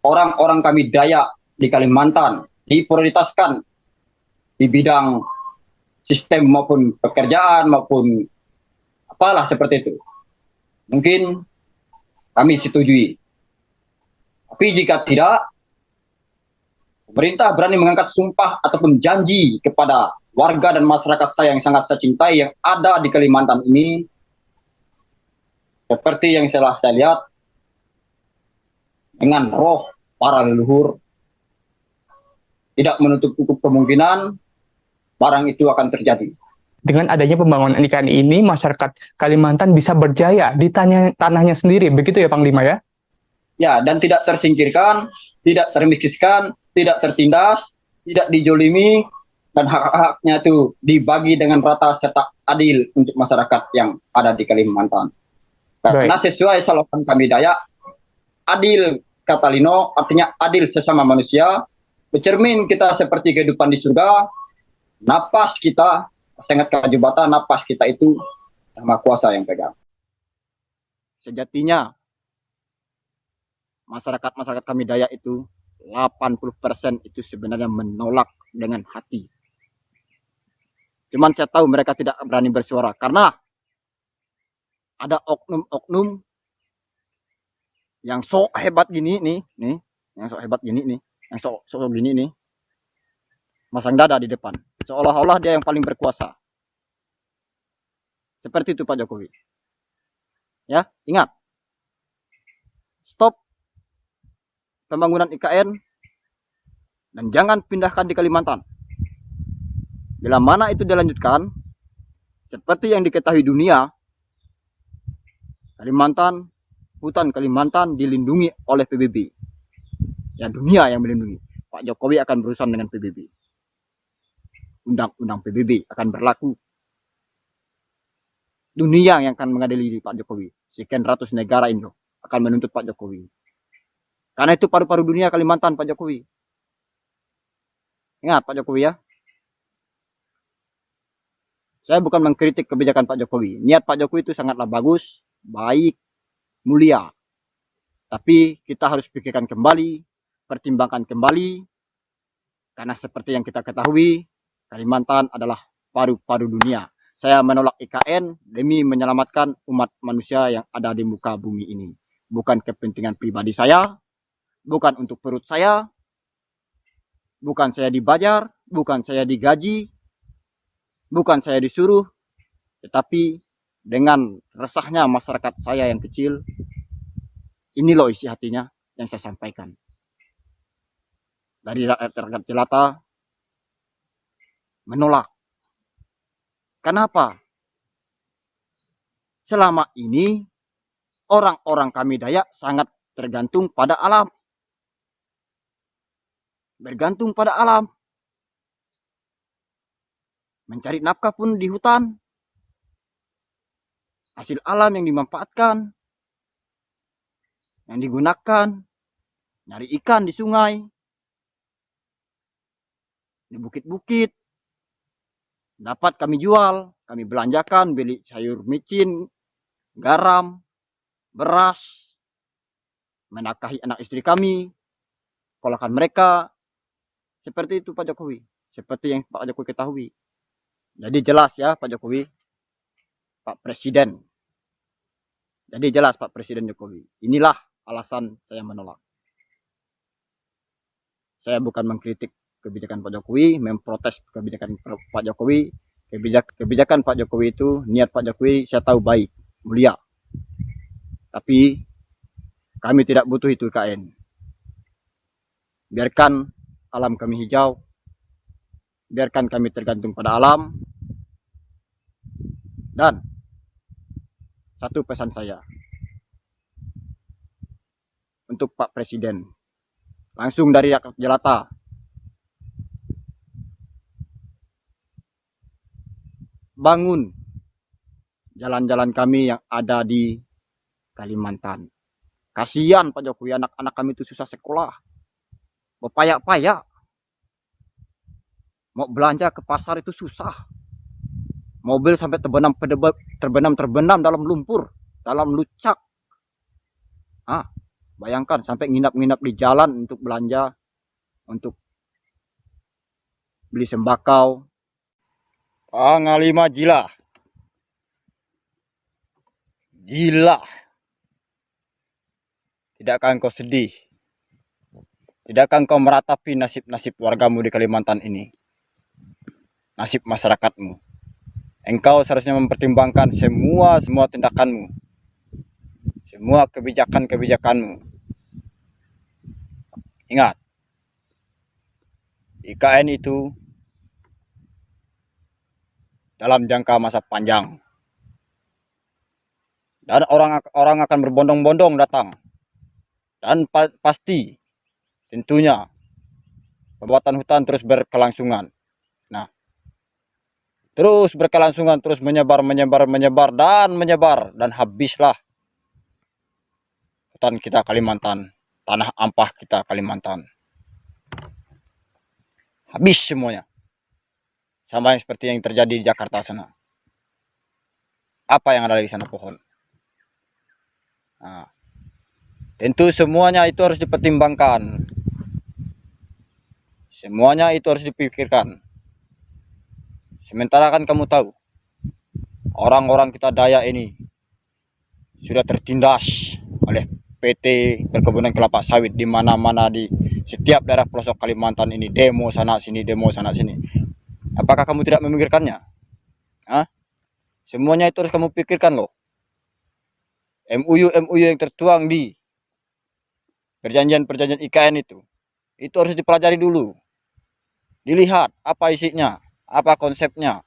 orang-orang kami Dayak di Kalimantan diprioritaskan di bidang sistem maupun pekerjaan maupun apalah seperti itu, mungkin kami setujui. Tapi jika tidak, pemerintah berani mengangkat sumpah ataupun janji kepada warga dan masyarakat saya yang sangat saya cintai yang ada di Kalimantan ini, seperti yang telah saya lihat, dengan roh para leluhur, tidak menutup kemungkinan barang itu akan terjadi. Dengan adanya pembangunan IKN ini, masyarakat Kalimantan bisa berjaya di tanahnya sendiri, begitu ya Panglima ya? Ya, dan tidak tersingkirkan, tidak termiskinkan, tidak tertindas, tidak dijolimi, dan hak-haknya itu dibagi dengan rata serta adil untuk masyarakat yang ada di Kalimantan. Karena sesuai slogan kami Dayak, adil kata Lino, artinya adil sesama manusia, bercermin kita seperti kehidupan di surga, napas kita, sangat kajubata, napas kita itu sama kuasa yang pegang. Sejatinya, masyarakat kami Dayak itu, 80% itu sebenarnya menolak dengan hati. Cuman saya tahu mereka tidak berani bersuara karena ada oknum-oknum yang sok hebat gini nih, yang sok hebat gini nih, yang sok gini nih, masang dada di depan, seolah-olah dia yang paling berkuasa. Seperti itu Pak Jokowi. Ya, ingat, stop pembangunan IKN dan jangan pindahkan di Kalimantan. Bila mana itu dilanjutkan, seperti yang diketahui dunia, Kalimantan, hutan Kalimantan dilindungi oleh PBB. Ya, dunia yang melindungi. Pak Jokowi akan berurusan dengan PBB. Undang-undang PBB akan berlaku. Dunia yang akan mengadili Pak Jokowi. Sekian ratus negara Indo akan menuntut Pak Jokowi. Karena itu paru-paru dunia Kalimantan, Pak Jokowi. Ingat Pak Jokowi ya. Saya bukan mengkritik kebijakan Pak Jokowi. Niat Pak Jokowi itu sangatlah bagus, baik, mulia. Tapi kita harus pikirkan kembali, pertimbangkan kembali. Karena seperti yang kita ketahui, Kalimantan adalah paru-paru dunia. Saya menolak IKN demi menyelamatkan umat manusia yang ada di muka bumi ini. Bukan kepentingan pribadi saya, bukan untuk perut saya, bukan saya dibayar, bukan saya digaji, bukan saya disuruh, tetapi dengan resahnya masyarakat saya yang kecil, ini loh isi hatinya yang saya sampaikan. Dari rakyat jelata menolak. Kenapa? Selama ini orang-orang kami Dayak sangat tergantung pada alam. Bergantung pada alam. Mencari nafkah pun di hutan. Hasil alam yang dimanfaatkan, yang digunakan, nyari ikan di sungai, di bukit-bukit, dapat kami jual, kami belanjakan, beli sayur micin, garam, beras, menafkahi anak istri kami, sekolahkan mereka. Seperti itu Pak Jokowi, seperti yang Pak Jokowi ketahui. Jadi jelas ya Pak Jokowi, Pak Presiden. Jadi jelas Pak Presiden Jokowi. Inilah alasan saya menolak. Saya bukan mengkritik kebijakan Pak Jokowi, memprotes kebijakan Pak Jokowi. Kebijakan Pak Jokowi itu, niat Pak Jokowi saya tahu baik, mulia. Tapi kami tidak butuh itu IKN. Biarkan alam kami hijau. Biarkan kami tergantung pada alam. Dan satu pesan saya untuk Pak Presiden, langsung dari rakyat jelata, bangun jalan-jalan kami yang ada di Kalimantan. Kasihan Pak Jokowi, anak-anak kami itu susah sekolah, berpayak-payak, mau belanja ke pasar itu susah. Mobil sampai terbenam dalam lumpur, dalam lucak. Bayangkan sampai nginap-nginap di jalan untuk belanja, untuk beli sembakau. Panglima gila. Gila. Tidakkah engkau sedih? Tidakkah engkau meratapi nasib-nasib wargamu di Kalimantan ini? Nasib masyarakatmu. Engkau seharusnya mempertimbangkan semua tindakanmu, semua kebijakanmu. Ingat, IKN itu dalam jangka masa panjang, dan orang akan berbondong-bondong datang, dan pasti tentunya pembuatan hutan terus berkelangsungan. Terus berkelangsungan, terus menyebar, dan habislah hutan kita Kalimantan, tanah ampah kita Kalimantan. Habis semuanya. Sama yang seperti yang terjadi di Jakarta sana. Apa yang ada di sana pohon? Nah, tentu semuanya itu harus dipertimbangkan. Semuanya itu harus dipikirkan. Sementara kan kamu tahu, orang-orang kita Dayak ini sudah tertindas oleh PT Perkebunan Kelapa Sawit di mana-mana, di setiap daerah pelosok Kalimantan ini, demo sana sini, demo sana sini. Apakah kamu tidak memikirkannya? Semuanya itu harus kamu pikirkan loh. MOU yang tertuang di perjanjian IKN itu harus dipelajari dulu. Dilihat apa isinya, apa konsepnya,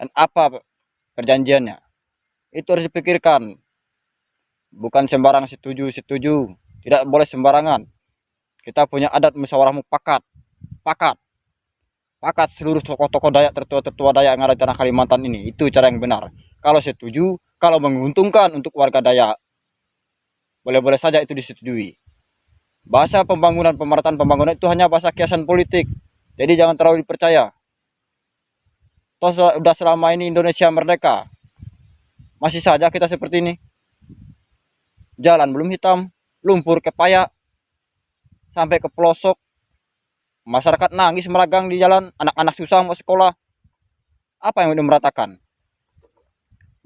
dan apa perjanjiannya. Itu harus dipikirkan. Bukan sembarang setuju. Tidak boleh sembarangan. Kita punya adat musyawarah mufakat. Pakat seluruh tokoh-tokoh Dayak, tertua Dayak yang ada di tanah Kalimantan ini. Itu cara yang benar. Kalau setuju, kalau menguntungkan untuk warga Dayak, boleh-boleh saja itu disetujui. bahasa pemerataan pembangunan itu hanya bahasa kiasan politik. Jadi jangan terlalu dipercaya. Toh sudah selama ini Indonesia merdeka, masih saja kita seperti ini. Jalan belum hitam, lumpur kepayak, sampai ke pelosok. Masyarakat nangis meragang di jalan, anak-anak susah mau sekolah. Apa yang udah meratakan?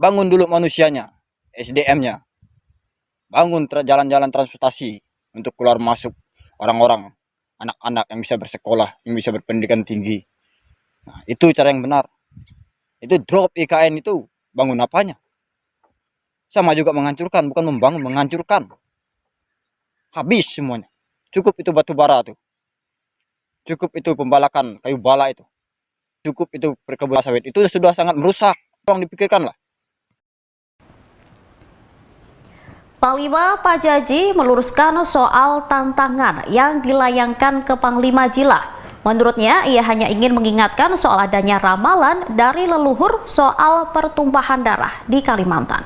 Bangun dulu manusianya, SDM-nya. Bangun jalan-jalan transportasi untuk keluar masuk orang-orang, anak-anak yang bisa bersekolah, yang bisa berpendidikan tinggi. Nah, itu cara yang benar. Itu drop IKN itu, bangun apanya? Sama juga menghancurkan, bukan membangun, menghancurkan. Habis semuanya. Cukup itu batu bara tuh. Cukup itu pembalakan kayu bala itu. Cukup itu perkebunan sawit. Itu sudah sangat merusak. Tolong dipikirkan lah. Panglima Pak Jaji meluruskan soal tantangan yang dilayangkan ke Panglima Jilah. Menurutnya, ia hanya ingin mengingatkan soal adanya ramalan dari leluhur soal pertumpahan darah di Kalimantan.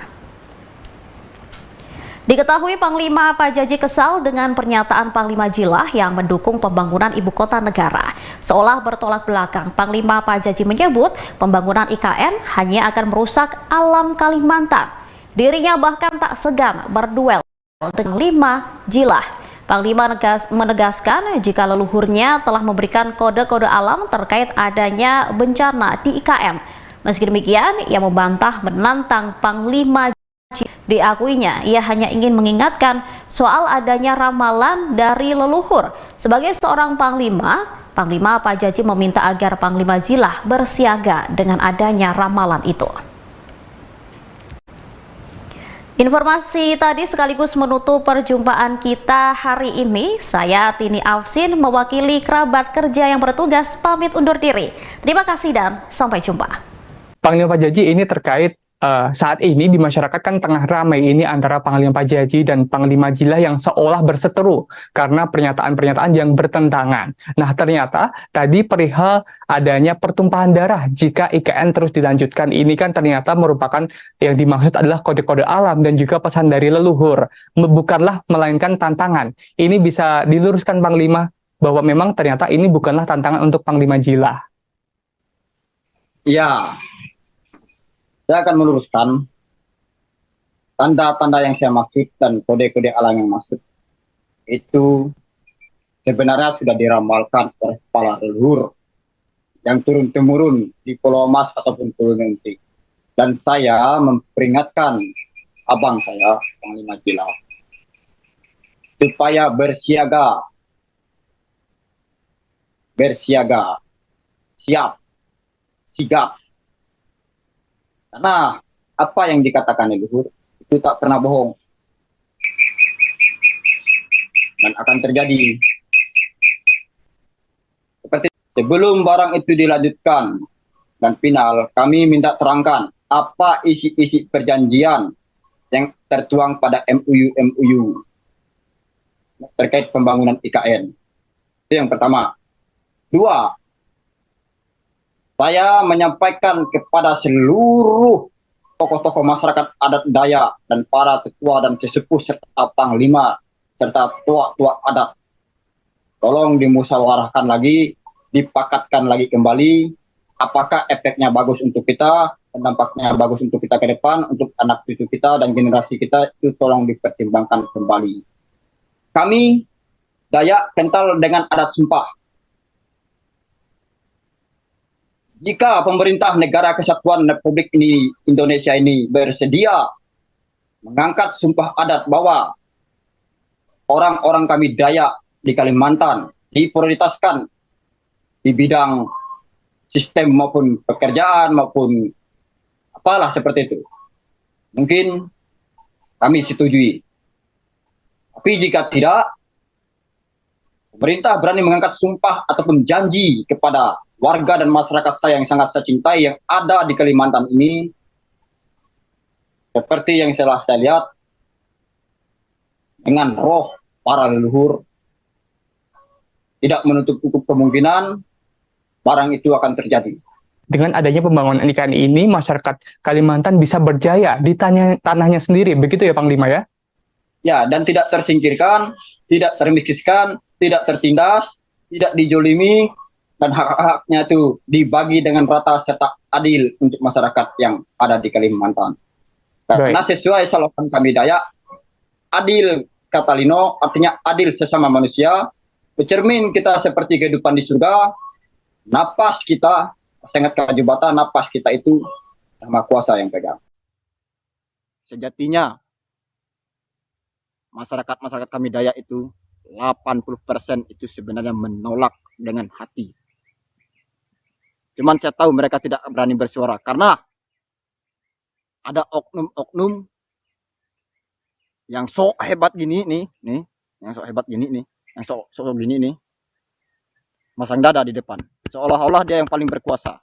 Diketahui Panglima Pak Jaji kesal dengan pernyataan Panglima Jilah yang mendukung pembangunan ibu kota negara. Seolah bertolak belakang, Panglima Pak Jaji menyebut pembangunan IKN hanya akan merusak alam Kalimantan. Dirinya bahkan tak segan berduel dengan Panglima Jilah. Panglima menegaskan jika leluhurnya telah memberikan kode-kode alam terkait adanya bencana di IKN. Meski demikian, ia membantah menantang Panglima. Diakuinya, ia hanya ingin mengingatkan soal adanya ramalan dari leluhur. Sebagai seorang panglima, Panglima Pak Jaji meminta agar Panglima Jilah bersiaga dengan adanya ramalan itu. Informasi tadi sekaligus menutup perjumpaan kita hari ini. Saya Tini Afsin mewakili kerabat kerja yang bertugas pamit undur diri. Terima kasih dan sampai jumpa. Panglima Pak Jaji ini terkait saat ini di masyarakat kan tengah ramai ini antara Panglima Pak Jaji dan Panglima Jilah yang seolah berseteru karena pernyataan-pernyataan yang bertentangan. Nah, ternyata tadi perihal adanya pertumpahan darah jika IKN terus dilanjutkan ini kan ternyata merupakan yang dimaksud adalah kode-kode alam dan juga pesan dari leluhur, bukanlah melainkan tantangan. Ini bisa diluruskan Panglima bahwa memang ternyata ini bukanlah tantangan untuk Panglima Jilah. Ya, saya akan meluruskan tanda-tanda yang saya maksud dan kode-kode alam yang maksud itu sebenarnya sudah diramalkan oleh kepala leluhur yang turun-temurun di Pulau Mas ataupun Pulau Nanti. Dan saya memperingatkan abang saya, Panglima Jilah, supaya bersiaga, siap, sigap. Karena apa yang dikatakan leluhur itu tak pernah bohong dan akan terjadi. Seperti sebelum barang itu dilanjutkan dan final, kami minta terangkan apa isi-isi perjanjian yang tertuang pada MOU terkait pembangunan IKN. Itu yang pertama. Dua, saya menyampaikan kepada seluruh tokoh-tokoh masyarakat adat Dayak dan para tetua dan sesepuh serta panglima serta tua-tua adat, tolong dimusyawarahkan lagi, dipakatkan lagi kembali, apakah efeknya bagus untuk kita dan dampaknya bagus untuk kita ke depan, untuk anak cucu kita dan generasi kita, itu tolong dipertimbangkan kembali. Kami Dayak kental dengan adat sumpah. Jika pemerintah negara kesatuan Republik Indonesia ini bersedia mengangkat sumpah adat bahwa orang-orang kami Dayak di Kalimantan diprioritaskan di bidang sistem maupun pekerjaan maupun apalah seperti itu, mungkin kami setujui. Tapi jika tidak, pemerintah berani mengangkat sumpah ataupun janji kepada warga dan masyarakat saya yang sangat saya cintai yang ada di Kalimantan ini, seperti yang telah saya lihat, dengan roh para leluhur, tidak menutup kemungkinan barang itu akan terjadi. Dengan adanya pembangunan IKN ini, masyarakat Kalimantan bisa berjaya di tanahnya sendiri, begitu ya Panglima ya? Ya, dan tidak tersingkirkan, tidak termiskinkan, tidak tertindas, tidak dijolimi, dan hak-haknya itu dibagi dengan rata serta adil untuk masyarakat yang ada di Kalimantan. Karena Baik. sesuai slogan kami Dayak, adil kata Lino, artinya adil sesama manusia, bercermin kita seperti kehidupan di surga, napas kita, sengat kajubata, napas kita itu sama kuasa yang pegang. Sejatinya masyarakat kami Dayak itu 80% itu sebenarnya menolak dengan hati. Cuman saya tahu mereka tidak berani bersuara karena ada oknum-oknum yang sok hebat gini nih, yang sok hebat gini nih, yang sok gini nih, masang dada di depan, seolah-olah dia yang paling berkuasa.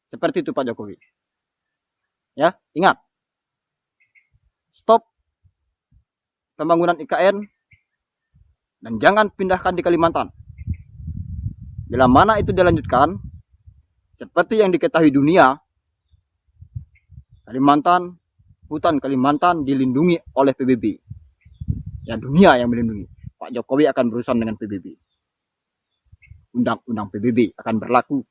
Seperti itu Pak Jokowi. Ya, ingat, stop pembangunan IKN dan jangan pindahkan di Kalimantan. Bila mana itu dilanjutkan, seperti yang diketahui dunia, Kalimantan, hutan Kalimantan dilindungi oleh PBB. Ya, dunia yang melindungi. Pak Jokowi akan berurusan dengan PBB. Undang-undang PBB akan berlaku.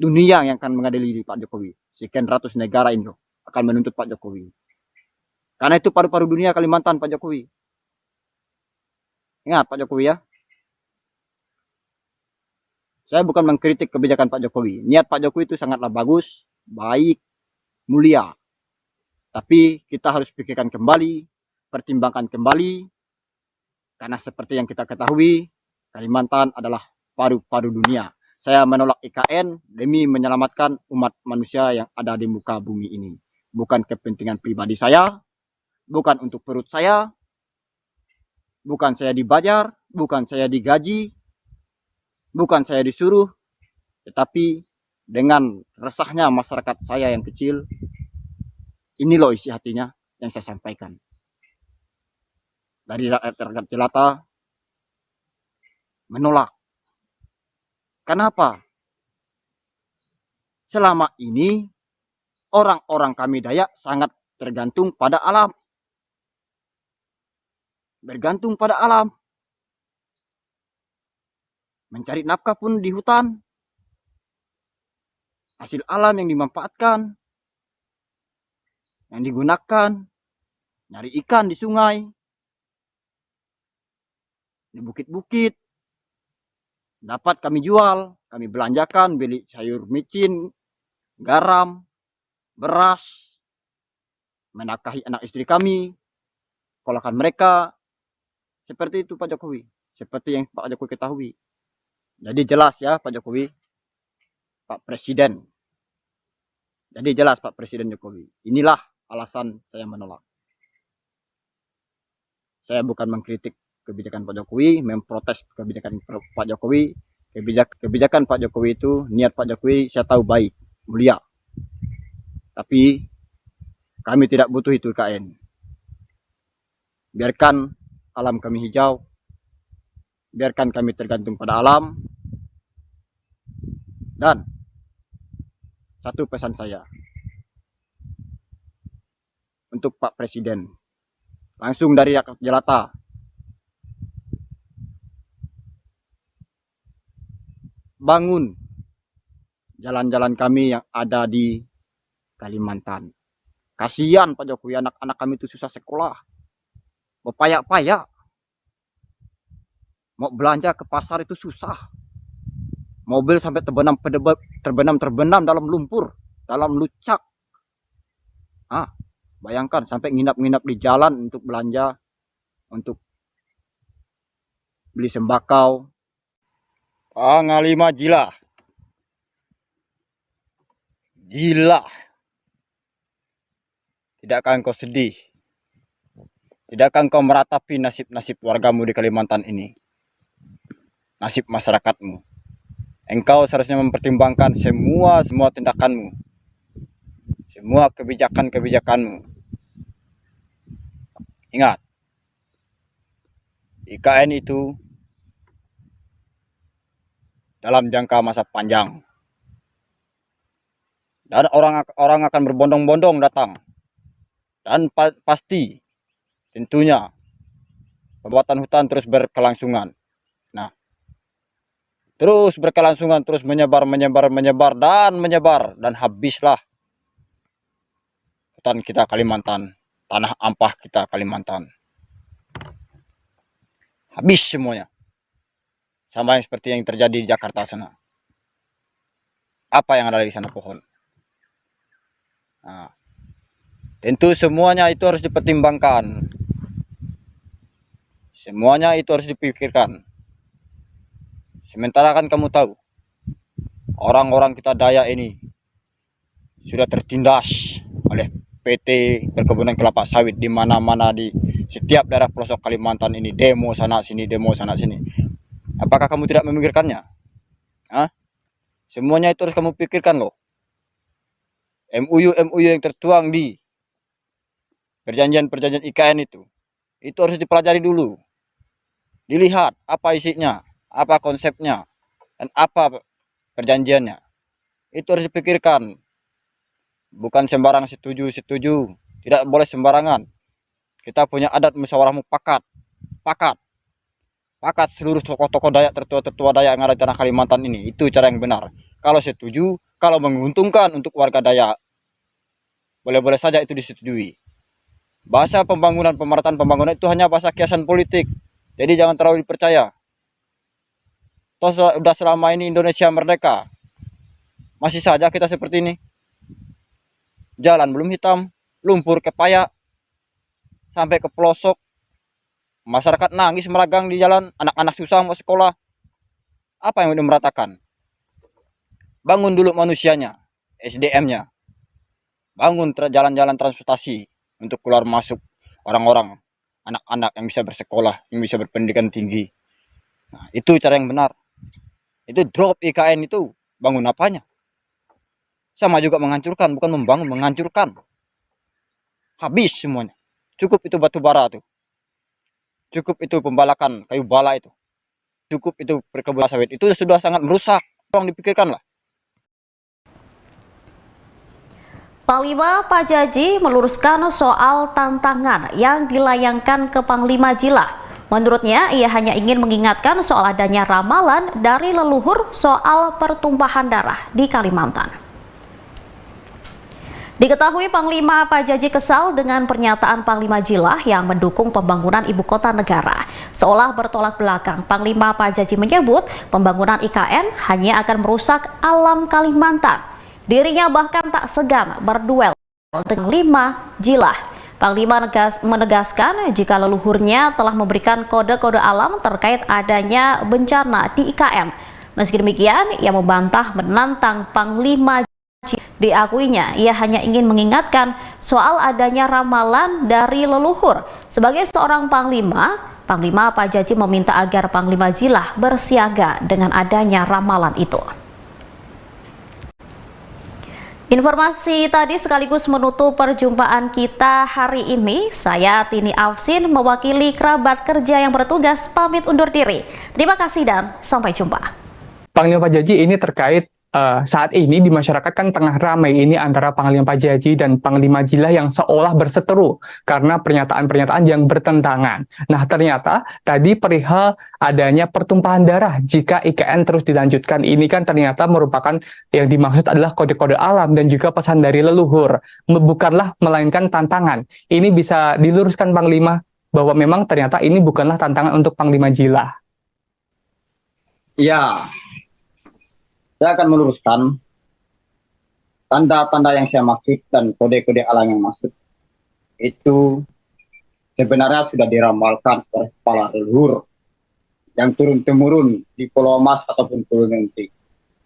Dunia yang akan mengadili Pak Jokowi. Sekian ratus negara Indo akan menuntut Pak Jokowi. Karena itu paru-paru dunia Kalimantan Pak Jokowi. Ingat Pak Jokowi ya. Saya bukan mengkritik kebijakan Pak Jokowi. Niat Pak Jokowi itu sangatlah bagus, baik, mulia. Tapi kita harus pikirkan kembali, pertimbangkan kembali. Karena seperti yang kita ketahui, Kalimantan adalah paru-paru dunia. Saya menolak IKN demi menyelamatkan umat manusia yang ada di muka bumi ini. Bukan kepentingan pribadi saya, bukan untuk perut saya, bukan saya dibayar, bukan saya digaji, bukan saya disuruh, tetapi dengan resahnya masyarakat saya yang kecil, ini loh isi hatinya yang saya sampaikan. Dari rakyat jelata menolak. Kenapa? Selama ini orang-orang kami Dayak sangat tergantung pada alam. Bergantung pada alam. Mencari nafkah pun di hutan. Hasil alam yang dimanfaatkan, yang digunakan, nyari ikan di sungai, di bukit-bukit, dapat kami jual, kami belanjakan, beli sayur micin, garam, beras, menafkahi anak istri kami, sekolahkan mereka. Seperti itu Pak Jokowi, seperti yang Pak Jokowi ketahui. Jadi jelas ya Pak Jokowi, Pak Presiden. Jadi jelas Pak Presiden Jokowi. Inilah alasan saya menolak. Saya bukan mengkritik kebijakan Pak Jokowi, memprotes kebijakan Pak Jokowi. Kebijakan Pak Jokowi itu, niat Pak Jokowi saya tahu baik, mulia. Tapi kami tidak butuh itu IKN. Biarkan alam kami hijau. Biarkan kami tergantung pada alam. Dan satu pesan saya untuk Pak Presiden, langsung dari rakyat jelata, bangun jalan-jalan kami yang ada di Kalimantan. Kasihan Pak Jokowi, anak-anak kami itu susah sekolah, berpayak-payak, mau belanja ke pasar itu susah. Mobil sampai terbenam dalam lumpur, dalam lucak. Bayangkan sampai nginap-nginap di jalan untuk belanja, untuk beli sembakau. Panglima gila. Gila. Tidakkah engkau sedih? Tidakkah engkau meratapi nasib-nasib wargamu di Kalimantan ini? Nasib masyarakatmu. Engkau seharusnya mempertimbangkan semua tindakanmu, semua kebijakanmu. Ingat, IKN itu dalam jangka masa panjang, dan orang akan berbondong-bondong datang dan pasti tentunya pembuatan hutan terus berkelangsungan. Nah, terus berkelangsungan, terus menyebar dan habislah hutan kita Kalimantan, tanah ampah kita Kalimantan. Habis semuanya. Sama yang seperti yang terjadi di Jakarta sana. Apa yang ada di sana? Pohon. Nah, tentu semuanya itu harus dipertimbangkan. Semuanya itu harus dipikirkan. Sementara kan kamu tahu, orang-orang kita Dayak ini sudah tertindas oleh PT Perkebunan Kelapa Sawit di mana-mana, di setiap daerah pelosok Kalimantan ini, demo sana sini, demo sana sini. Apakah kamu tidak memikirkannya? Hah? Semuanya itu harus kamu pikirkan loh. MOU yang tertuang di perjanjian IKN itu harus dipelajari dulu. Dilihat apa isinya, apa konsepnya, dan apa perjanjiannya. Itu harus dipikirkan. Bukan sembarang setuju. Tidak boleh sembarangan. Kita punya adat musyawarah mufakat. Pakat seluruh tokoh-tokoh Dayak, tertua Dayak yang ada di tanah Kalimantan ini. Itu cara yang benar. Kalau setuju, kalau menguntungkan untuk warga Dayak, boleh-boleh saja itu disetujui. Bahasa pemerataan pembangunan itu hanya bahasa kiasan politik. Jadi jangan terlalu dipercaya. Toh sudah selama ini Indonesia merdeka, masih saja kita seperti ini. Jalan belum hitam, lumpur kepayak, sampai ke pelosok. Masyarakat nangis meragang di jalan, anak-anak susah mau sekolah. Apa yang udah meratakan? Bangun dulu manusianya, SDM-nya. Bangun jalan-jalan transportasi untuk keluar masuk orang-orang, anak-anak yang bisa bersekolah, yang bisa berpendidikan tinggi. Nah, itu cara yang benar. Itu drop IKN itu, bangun apanya? Sama juga menghancurkan, bukan membangun, menghancurkan. Habis semuanya. Cukup itu batu bara tuh. Cukup itu pembalakan kayu bala itu. Cukup itu perkebunan sawit. Itu sudah sangat merusak. Tolong dipikirkanlah. Panglima Pajaji meluruskan soal tantangan yang dilayangkan ke Panglima Jila. Menurutnya, ia hanya ingin mengingatkan soal adanya ramalan dari leluhur soal pertumpahan darah di Kalimantan. Diketahui Panglima Pajaji kesal dengan pernyataan Panglima Jilah yang mendukung pembangunan ibu kota negara. Seolah bertolak belakang, Panglima Pajaji menyebut pembangunan IKN hanya akan merusak alam Kalimantan. Dirinya bahkan tak segan berduel dengan Panglima Jilah. Panglima menegaskan jika leluhurnya telah memberikan kode-kode alam terkait adanya bencana di IKN. Meski demikian, ia membantah menantang Panglima. Diakuinya, ia hanya ingin mengingatkan soal adanya ramalan dari leluhur. Sebagai seorang panglima, Panglima Pajaji meminta agar Panglima Jilah bersiaga dengan adanya ramalan itu. Informasi tadi sekaligus menutup perjumpaan kita hari ini. Saya Tini Afsin mewakili kerabat kerja yang bertugas pamit undur diri. Terima kasih dan sampai jumpa. Panglima Pajaji ini terkait saat ini di masyarakat kan tengah ramai ini antara Panglima Pajaji dan Panglima Jilah yang seolah berseteru karena pernyataan-pernyataan yang bertentangan. Nah, ternyata tadi perihal adanya pertumpahan darah jika IKN terus dilanjutkan. Ini kan ternyata merupakan yang dimaksud adalah kode-kode alam dan juga pesan dari leluhur. Bukanlah melainkan tantangan. Ini bisa diluruskan Panglima bahwa memang ternyata ini bukanlah tantangan untuk Panglima Jilah. Ya, saya akan meluruskan tanda-tanda yang saya maksud dan kode-kode alam yang maksud itu sebenarnya sudah diramalkan oleh kepala leluhur yang turun-temurun di Pulau Mas ataupun Pulau Nanti.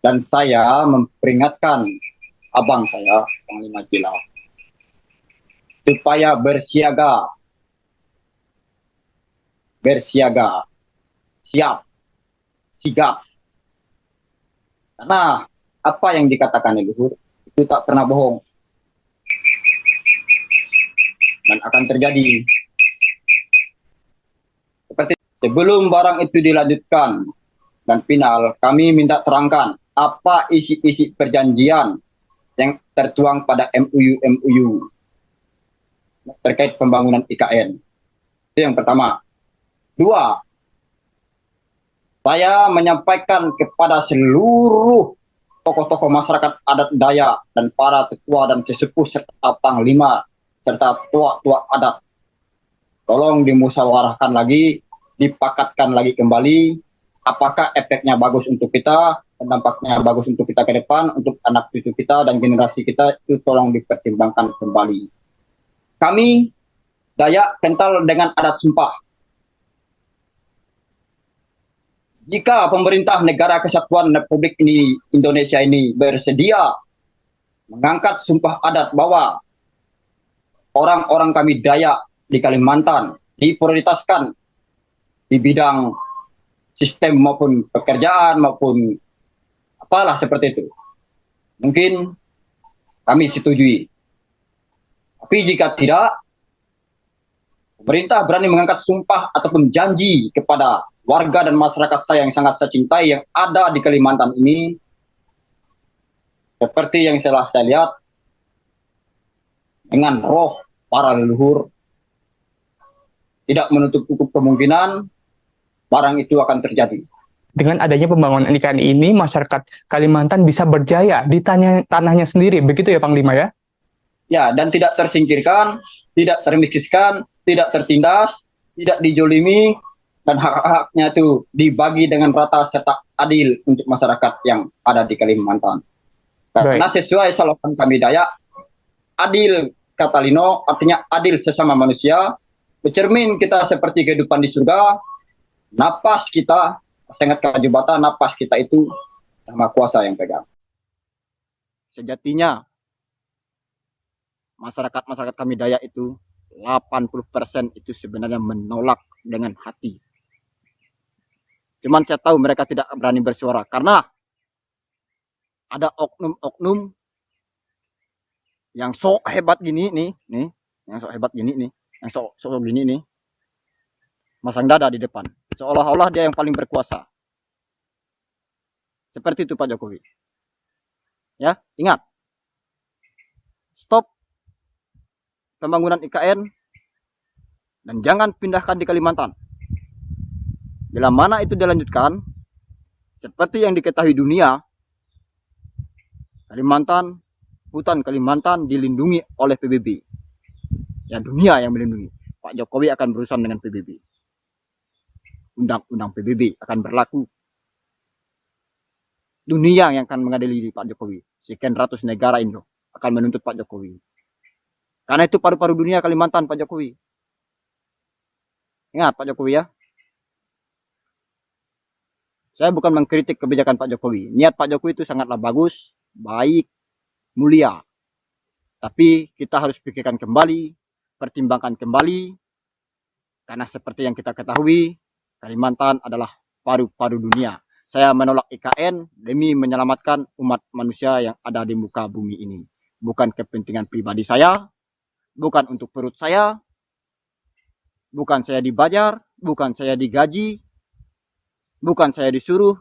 Dan saya memperingatkan abang saya, Panglima Jilah, supaya bersiaga, siap, sigap. Karena apa yang dikatakan leluhur itu tak pernah bohong dan akan terjadi. Seperti sebelum barang itu dilanjutkan dan final, kami minta terangkan apa isi-isi perjanjian yang tertuang pada MOU terkait pembangunan IKN. Itu yang pertama. Dua, saya menyampaikan kepada seluruh tokoh-tokoh masyarakat adat Dayak dan para tetua dan sesepuh serta panglima serta tua-tua adat, tolong dimusyawarahkan lagi, dipakatkan lagi kembali, apakah efeknya bagus untuk kita dan dampaknya bagus untuk kita ke depan, untuk anak cucu kita dan generasi kita, itu tolong dipertimbangkan kembali. Kami Dayak kental dengan adat sumpah. Jika pemerintah negara kesatuan Republik Indonesia ini bersedia mengangkat sumpah adat bahwa orang-orang kami Dayak di Kalimantan diprioritaskan di bidang sistem maupun pekerjaan maupun apalah seperti itu, mungkin kami setujui. Tapi jika tidak, pemerintah berani mengangkat sumpah ataupun janji kepada warga dan masyarakat saya yang sangat saya cintai yang ada di Kalimantan ini, seperti yang telah saya lihat, dengan roh para leluhur, tidak menutup kemungkinan barang itu akan terjadi. Dengan adanya pembangunan IKN ini, masyarakat Kalimantan bisa berjaya di tanahnya sendiri, begitu ya Panglima ya? Ya, dan tidak tersingkirkan, tidak termiskinkan, tidak tertindas, tidak dijolimi, dan hak-haknya itu dibagi dengan rata serta adil untuk masyarakat yang ada di Kalimantan. Karena sesuai slogan kami Dayak, adil kata Lino, artinya adil sesama manusia, bercermin kita seperti kehidupan di surga, napas kita, sangat kajubata, napas kita itu sama kuasa yang pegang. Sejatinya, masyarakat kami Dayak itu 80% itu sebenarnya menolak dengan hati. Cuman saya tahu mereka tidak berani bersuara karena ada oknum-oknum yang sok hebat gini nih, yang sok hebat gini nih, yang sok gini nih, masang dada di depan, seolah-olah dia yang paling berkuasa. Seperti itu Pak Jokowi. Ya, ingat, stop pembangunan IKN dan jangan pindahkan di Kalimantan. Bila mana itu dilanjutkan, seperti yang diketahui dunia, Kalimantan, hutan Kalimantan dilindungi oleh PBB. Ya, dunia yang melindungi. Pak Jokowi akan berurusan dengan PBB. Undang-undang PBB akan berlaku. Dunia yang akan mengadili Pak Jokowi. Sekian ratus negara Indo akan menuntut Pak Jokowi. Karena itu paru-paru dunia Kalimantan Pak Jokowi. Ingat Pak Jokowi ya. Saya bukan mengkritik kebijakan Pak Jokowi. Niat Pak Jokowi itu sangatlah bagus, baik, mulia. Tapi kita harus pikirkan kembali, pertimbangkan kembali. Karena seperti yang kita ketahui, Kalimantan adalah paru-paru dunia. Saya menolak IKN demi menyelamatkan umat manusia yang ada di muka bumi ini. Bukan kepentingan pribadi saya, bukan untuk perut saya, bukan saya dibayar, bukan saya digaji, bukan saya disuruh,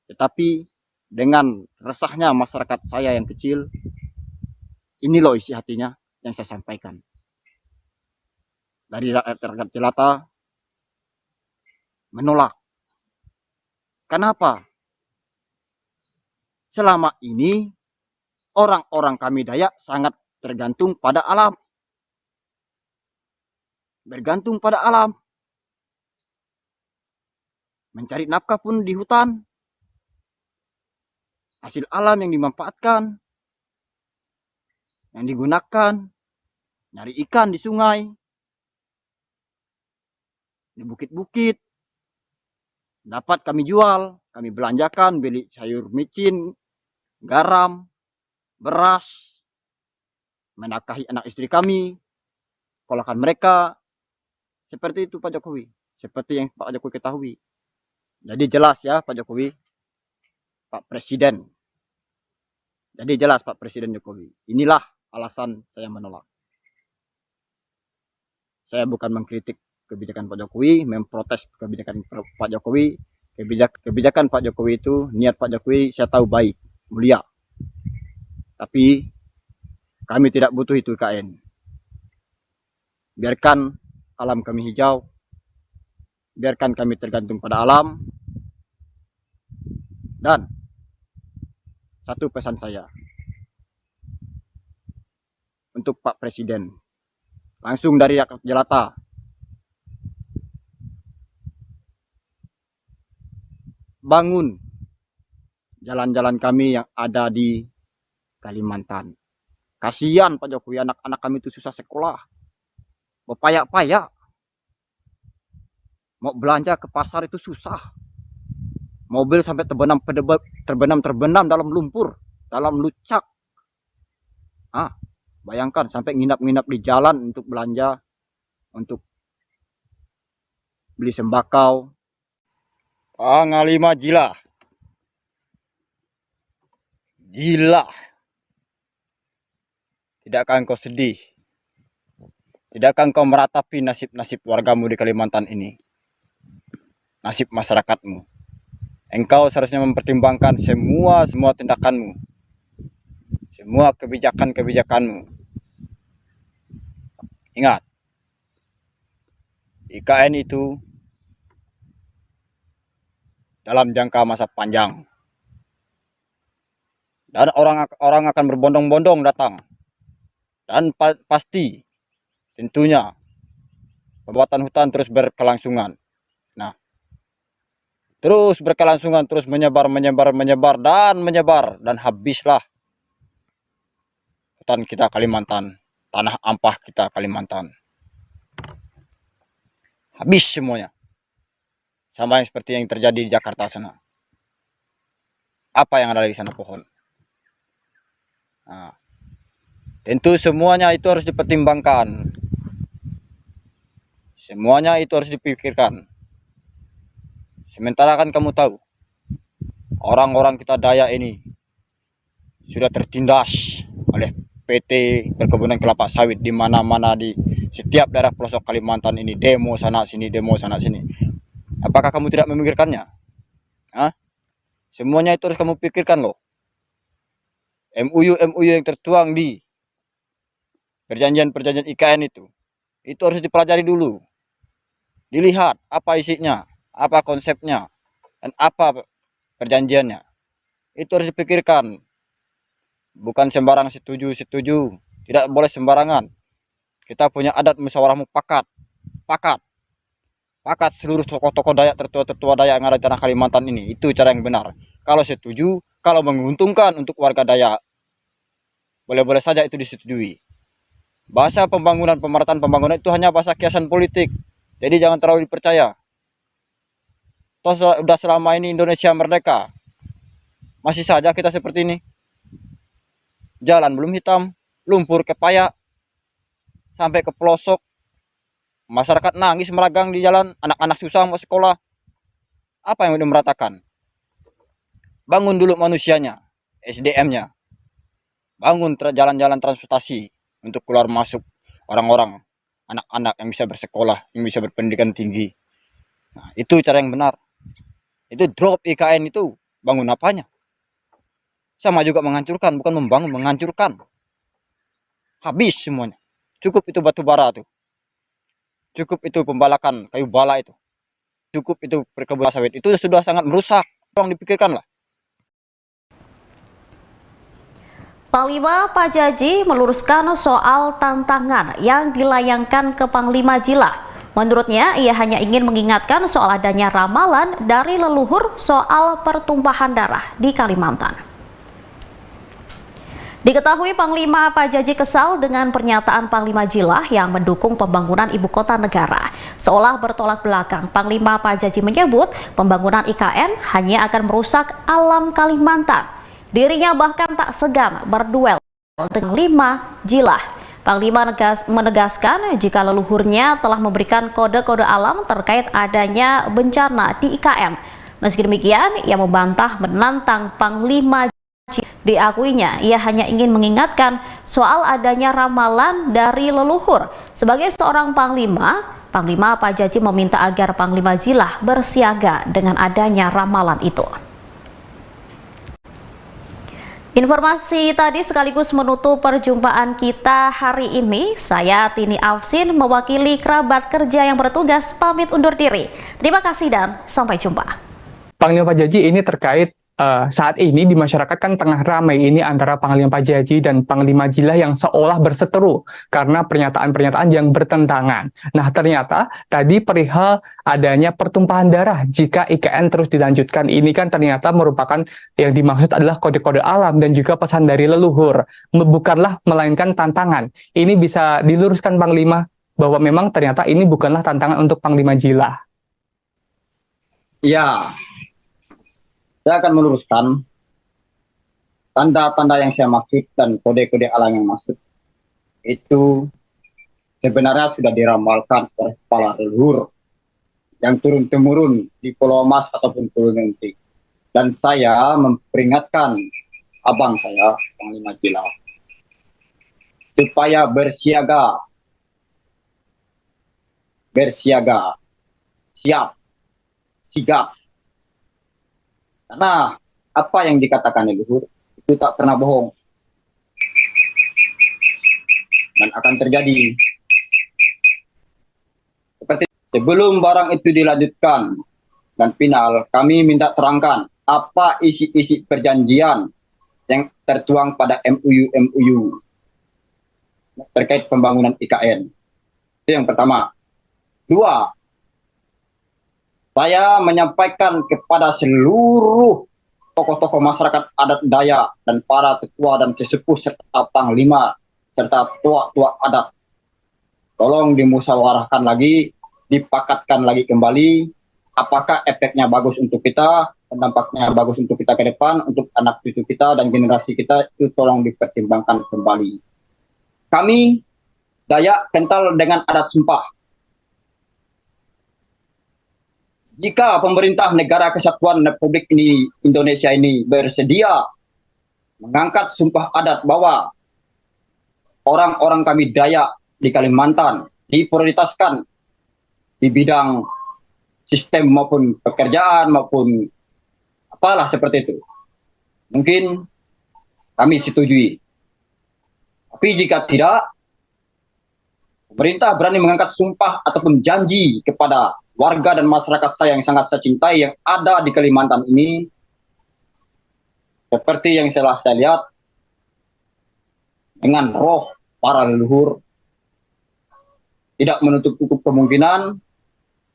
tetapi dengan resahnya masyarakat saya yang kecil, ini loh isi hatinya yang saya sampaikan. Dari rakyat jelata menolak. Kenapa? Selama ini orang-orang kami Dayak sangat tergantung pada alam. Bergantung pada alam. Mencari nafkah pun di hutan. Hasil alam yang dimanfaatkan, yang digunakan, nyari ikan di sungai, di bukit-bukit, dapat kami jual, kami belanjakan, beli sayur micin, garam, beras, menafkahi anak istri kami, sekolahkan mereka. Seperti itu Pak Jokowi, seperti yang Pak Jokowi ketahui. Jadi jelas ya Pak Jokowi, Pak Presiden. Jadi jelas Pak Presiden Jokowi. Inilah alasan saya menolak. Saya bukan mengkritik kebijakan Pak Jokowi, memprotes kebijakan Pak Jokowi. Kebijakan Pak Jokowi itu, niat Pak Jokowi saya tahu baik, mulia. Tapi kami tidak butuh itu IKN. biarkan alam kami hijau, biarkan kami tergantung pada alam. Dan satu pesan saya untuk Pak Presiden, langsung dari rakyat jelata, bangun jalan-jalan kami yang ada di Kalimantan. Kasihan Pak Jokowi, anak-anak kami itu susah sekolah, berpayak-payak, mau belanja ke pasar itu susah, mobil sampai terbenam dalam lumpur, dalam lucak. Bayangkan sampai nginap-nginap di jalan untuk belanja, untuk beli sembakau. Panglima gila. Gila. Tidakkah engkau sedih? Tidakkah engkau meratapi nasib-nasib wargamu di Kalimantan ini? Nasib masyarakatmu. Engkau seharusnya mempertimbangkan semua tindakanmu, semua kebijakanmu. Ingat, IKN itu dalam jangka masa panjang. Dan orang akan berbondong-bondong datang. Dan pasti tentunya pembuatan hutan terus berkelangsungan. Nah, terus berkelangsungan, terus menyebar dan habislah hutan kita Kalimantan, tanah ampah kita Kalimantan. Habis semuanya. Sama yang seperti yang terjadi di Jakarta sana. Apa yang ada di sana? Pohon. Nah, tentu semuanya itu harus dipertimbangkan. Semuanya itu harus dipikirkan. Sementara kan kamu tahu, orang-orang kita Dayak ini sudah tertindas oleh PT Perkebunan Kelapa Sawit di mana-mana, di setiap daerah pelosok Kalimantan ini, demo sana sini. Apakah kamu tidak memikirkannya? Semuanya itu harus kamu pikirkan loh. MOU yang tertuang di perjanjian IKN itu harus dipelajari dulu. Dilihat apa isinya, apa konsepnya, dan apa perjanjiannya. Itu harus dipikirkan. Bukan sembarang setuju. Tidak boleh sembarangan. Kita punya adat musyawarah mufakat. Pakat seluruh tokoh-tokoh Dayak, tertua Dayak yang ada di tanah Kalimantan ini. Itu cara yang benar. Kalau setuju, kalau menguntungkan untuk warga Dayak, boleh-boleh saja itu disetujui. Bahasa pemerataan pembangunan itu hanya bahasa kiasan politik. Jadi jangan terlalu dipercaya. Toh sudah selama ini Indonesia merdeka, masih saja kita seperti ini. Jalan belum hitam, lumpur kepayak, sampai ke pelosok. Masyarakat nangis meragang di jalan, anak-anak susah mau sekolah. Apa yang udah meratakan? Bangun dulu manusianya, SDM-nya. Bangun jalan-jalan transportasi untuk keluar masuk orang-orang, anak-anak yang bisa bersekolah, yang bisa berpendidikan tinggi. Nah, itu cara yang benar. Itu drop IKN itu, bangun apanya? Sama juga menghancurkan, bukan membangun, menghancurkan. Habis semuanya. Cukup itu batu bara tuh. Cukup itu pembalakan kayu bala itu. Cukup itu perkebunan sawit. Itu sudah sangat merusak. Tolong dipikirkan lah. Panglima Pajaji meluruskan soal tantangan yang dilayangkan ke Panglima Jila. Menurutnya, ia hanya ingin mengingatkan soal adanya ramalan dari leluhur soal pertumpahan darah di Kalimantan. Diketahui Panglima Pajaji kesal dengan pernyataan Panglima Jilah yang mendukung pembangunan ibu kota negara. Seolah bertolak belakang, Panglima Pajaji menyebut pembangunan IKN hanya akan merusak alam Kalimantan. Dirinya bahkan tak segan berduel dengan Panglima Jilah. Panglima menegaskan jika leluhurnya telah memberikan kode-kode alam terkait adanya bencana di IKN. Meski demikian, ia membantah menantang Panglima. Diakuinya, ia hanya ingin mengingatkan soal adanya ramalan dari leluhur. Sebagai seorang panglima, Panglima Pajaji meminta agar Panglima Jilah bersiaga dengan adanya ramalan itu. Informasi tadi sekaligus menutup perjumpaan kita hari ini. Saya Tini Afsin mewakili kerabat kerja yang bertugas pamit undur diri. Terima kasih dan sampai jumpa. Panglima Pajaji ini terkait saat ini di masyarakat kan tengah ramai ini antara Panglima Pajaji dan Panglima Jilah yang seolah berseteru karena pernyataan-pernyataan yang bertentangan. Nah, ternyata tadi perihal adanya pertumpahan darah jika IKN terus dilanjutkan ini kan ternyata merupakan yang dimaksud adalah kode-kode alam dan juga pesan dari leluhur, bukanlah melainkan tantangan. Ini bisa diluruskan Panglima bahwa memang ternyata ini bukanlah tantangan untuk Panglima Jilah. Ya, saya akan meluruskan tanda-tanda yang saya maksud dan kode-kode alam yang maksud itu sebenarnya sudah diramalkan oleh kepala leluhur yang turun-temurun di Pulau Mas ataupun Pulau Nanti. Dan saya memperingatkan abang saya, Panglima Jilah, supaya bersiaga, siap, sigap. Karena apa yang dikatakan leluhur itu tak pernah bohong dan akan terjadi. Seperti sebelum barang itu dilanjutkan dan final, kami minta terangkan apa isi-isi perjanjian yang tertuang pada MOU terkait pembangunan IKN. Itu yang pertama. Dua, saya menyampaikan kepada seluruh tokoh-tokoh masyarakat adat Dayak dan para tetua dan sesepuh serta panglima serta tua-tua adat, tolong dimusyawarahkan lagi, dipakatkan lagi kembali, apakah efeknya bagus untuk kita, dampaknya bagus untuk kita ke depan, untuk anak cucu kita dan generasi kita, itu tolong dipertimbangkan kembali. Kami Dayak kental dengan adat sumpah. Jika pemerintah negara kesatuan Republik Indonesia ini bersedia mengangkat sumpah adat bahwa orang-orang kami Dayak di Kalimantan diprioritaskan di bidang sistem maupun pekerjaan maupun apalah seperti itu, mungkin kami setujui. Tapi jika tidak, pemerintah berani mengangkat sumpah ataupun janji kepada warga dan masyarakat saya yang sangat saya cintai yang ada di Kalimantan ini, seperti yang telah saya lihat, dengan roh para leluhur, tidak menutup kemungkinan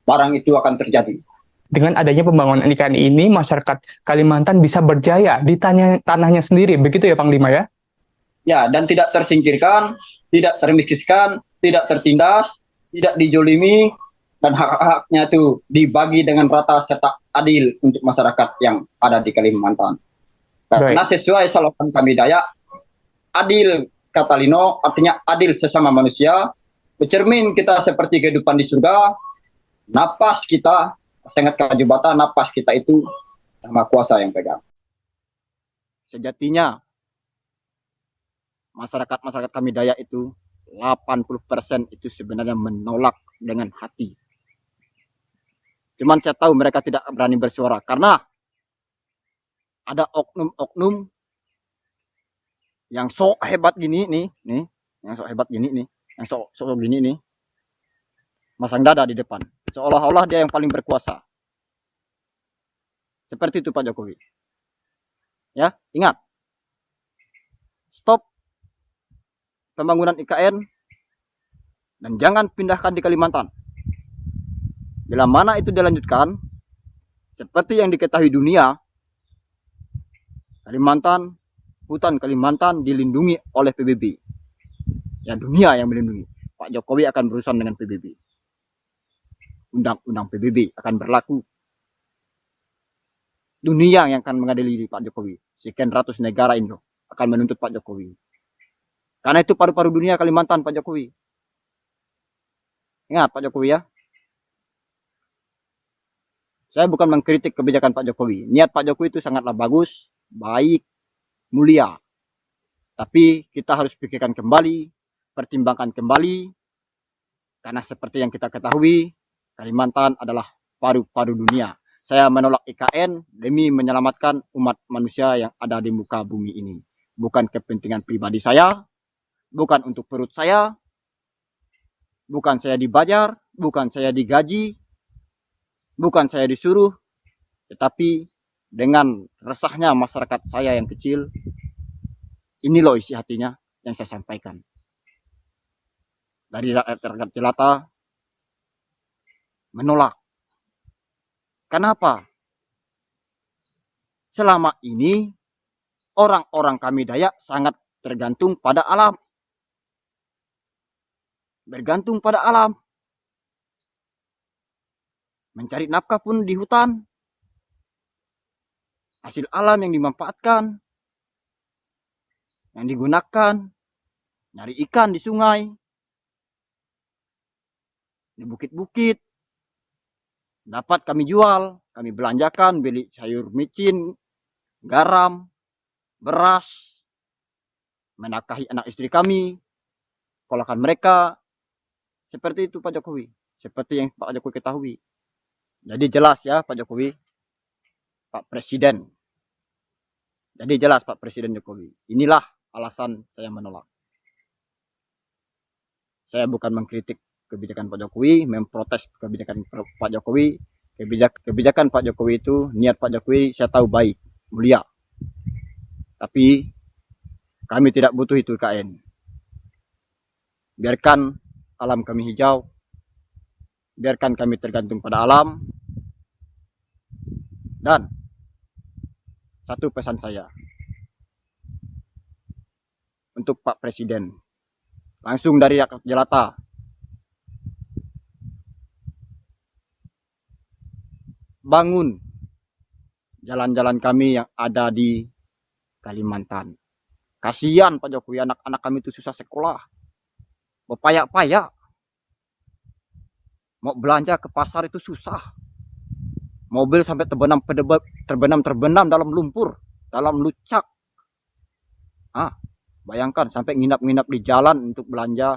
barang itu akan terjadi. Dengan adanya pembangunan IKN ini, masyarakat Kalimantan bisa berjaya di tanahnya sendiri, begitu ya Panglima ya? Ya, dan tidak tersingkirkan, tidak termiskinkan, tidak tertindas, tidak dijolimi, dan hak-haknya itu dibagi dengan rata serta adil untuk masyarakat yang ada di Kalimantan. Karena sesuai slogan kami Dayak, adil kata Lino, artinya adil sesama manusia, bercermin kita seperti kehidupan di surga, napas kita, sangat kajubata, napas kita itu sama kuasa yang pegang. Sejatinya, masyarakat kami Dayak itu 80% itu sebenarnya menolak dengan hati. Cuman saya tahu mereka tidak berani bersuara karena ada oknum-oknum yang sok hebat gini nih, yang sok hebat gini nih, yang sok gini nih, masang dada di depan, seolah-olah dia yang paling berkuasa. Seperti itu Pak Jokowi. Ya, ingat, stop pembangunan IKN dan jangan pindahkan di Kalimantan. Bila mana itu dilanjutkan, seperti yang diketahui dunia, Kalimantan, hutan Kalimantan dilindungi oleh PBB. Ya, dunia yang melindungi. Pak Jokowi akan berurusan dengan PBB. Undang-undang PBB akan berlaku. Dunia yang akan mengadili Pak Jokowi. Sekian ratus negara Indo akan menuntut Pak Jokowi. Karena itu paru-paru dunia Kalimantan Pak Jokowi. Ingat Pak Jokowi ya. Saya bukan mengkritik kebijakan Pak Jokowi. Niat Pak Jokowi itu sangatlah bagus, baik, mulia. Tapi kita harus pikirkan kembali, pertimbangkan kembali. Karena seperti yang kita ketahui, Kalimantan adalah paru-paru dunia. Saya menolak IKN demi menyelamatkan umat manusia yang ada di muka bumi ini. bukan kepentingan pribadi saya, bukan untuk perut saya, bukan saya dibayar, bukan saya digaji, bukan saya disuruh, tetapi dengan resahnya masyarakat saya yang kecil, ini loh isi hatinya yang saya sampaikan. Dari rakyat jelata menolak. Kenapa? Selama ini orang-orang kami Dayak sangat tergantung pada alam. Bergantung pada alam. Mencari nafkah pun di hutan. Hasil alam yang dimanfaatkan, yang digunakan, nyari ikan di sungai, di bukit-bukit, dapat kami jual, kami belanjakan, beli sayur micin, garam, beras, menafkahi anak istri kami, sekolahkan mereka. Seperti itu Pak Jokowi, seperti yang Pak Jokowi ketahui. Jadi jelas ya Pak Jokowi, Pak Presiden. Jadi jelas Pak Presiden Jokowi. Inilah alasan saya menolak. Saya bukan mengkritik kebijakan Pak Jokowi, memprotes kebijakan Pak Jokowi. Kebijakan Pak Jokowi itu, niat Pak Jokowi saya tahu baik, mulia. Tapi kami tidak butuh itu IKN. Biarkan alam kami hijau. Biarkan kami tergantung pada alam. Dan satu pesan saya untuk Pak Presiden, langsung dari rakyat jelata, bangun jalan-jalan kami yang ada di Kalimantan. Kasihan Pak Jokowi, anak-anak kami itu susah sekolah, berpayak-payak, mau belanja ke pasar itu susah. Mobil sampai terbenam dalam lumpur, dalam lucak. Bayangkan sampai nginap-nginap di jalan untuk belanja,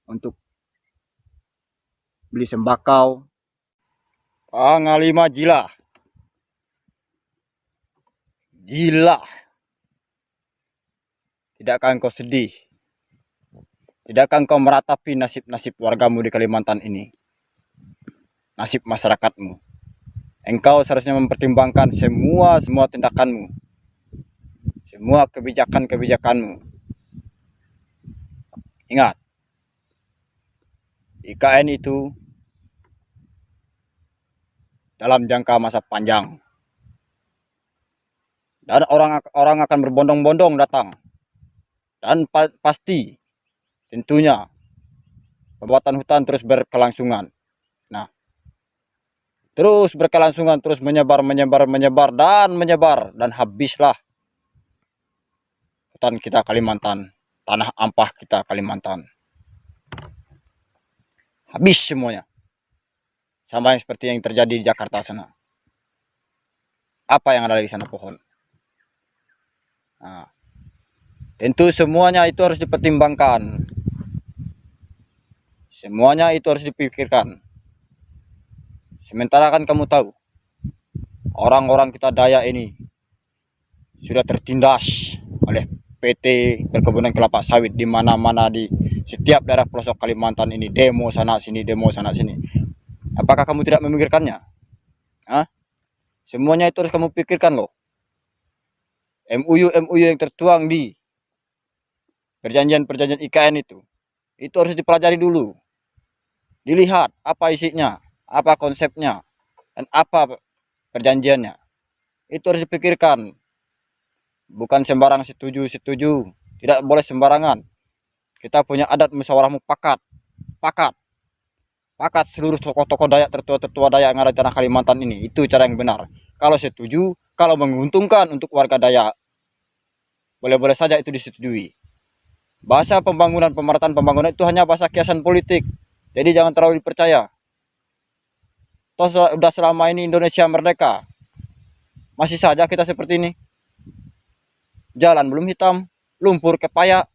untuk beli sembakau. Panglima gila. Gila. Tidakkah engkau sedih? Tidakkah engkau meratapi nasib-nasib wargamu di Kalimantan ini? Nasib masyarakatmu. Engkau seharusnya mempertimbangkan semua tindakanmu, semua kebijakanmu. Ingat, IKN itu dalam jangka masa panjang, dan orang akan berbondong-bondong datang, dan pasti tentunya pembuatan hutan terus berkelangsungan. Terus berkelangsungan, terus menyebar, dan habislah hutan kita Kalimantan, tanah ampah kita Kalimantan. Habis semuanya. Sama yang seperti yang terjadi di Jakarta sana. Apa yang ada di sana? Pohon. Tentu semuanya itu harus dipertimbangkan. Semuanya itu harus dipikirkan. Sementara kan kamu tahu, orang-orang kita Dayak ini sudah tertindas oleh PT Perkebunan Kelapa Sawit di mana-mana, di setiap daerah pelosok Kalimantan ini, demo sana sini, demo sana sini. Apakah kamu tidak memikirkannya? Semuanya itu harus kamu pikirkan loh. MOU yang tertuang di perjanjian IKN itu harus dipelajari dulu. Dilihat apa isinya, apa konsepnya, dan apa perjanjiannya. Itu harus dipikirkan. Bukan sembarang setuju. Tidak boleh sembarangan. Kita punya adat musyawarah mufakat. Pakat seluruh tokoh-tokoh Dayak, tertua Dayak yang ada di tanah Kalimantan ini. Itu cara yang benar. Kalau setuju, kalau menguntungkan untuk warga Dayak, boleh-boleh saja itu disetujui. Bahasa pemerataan pembangunan itu hanya bahasa kiasan politik. Jadi jangan terlalu dipercaya. Sudah selama ini Indonesia merdeka, masih saja kita seperti ini. Jalan belum hitam, lumpur kepayak,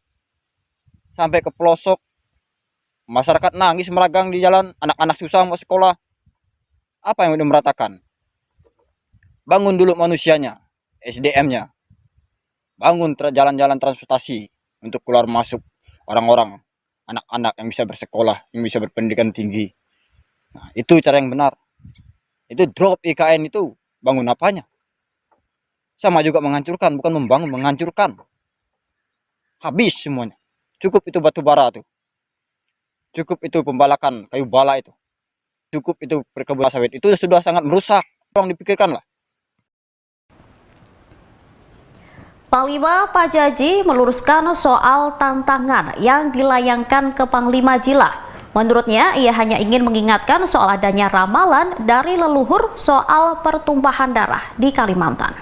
sampai ke pelosok. Masyarakat nangis meragang di jalan, anak-anak susah mau sekolah. Apa yang udah meratakan? Bangun dulu manusianya, SDM-nya. bangun jalan-jalan transportasi untuk keluar masuk orang-orang, anak-anak yang bisa bersekolah, yang bisa berpendidikan tinggi. Nah, itu cara yang benar. Itu drop IKN itu bangun apanya? Sama juga menghancurkan, bukan membangun, menghancurkan. Habis semuanya. Cukup itu batu bara tuh. Cukup itu pembalakan kayu bala itu. Cukup itu perkebunan sawit. Itu sudah sangat merusak. Tolong dipikirkan lah. Panglima Pajaji meluruskan soal tantangan yang dilayangkan ke Panglima Jilah. Menurutnya, ia hanya ingin mengingatkan soal adanya ramalan dari leluhur soal pertumpahan darah di Kalimantan.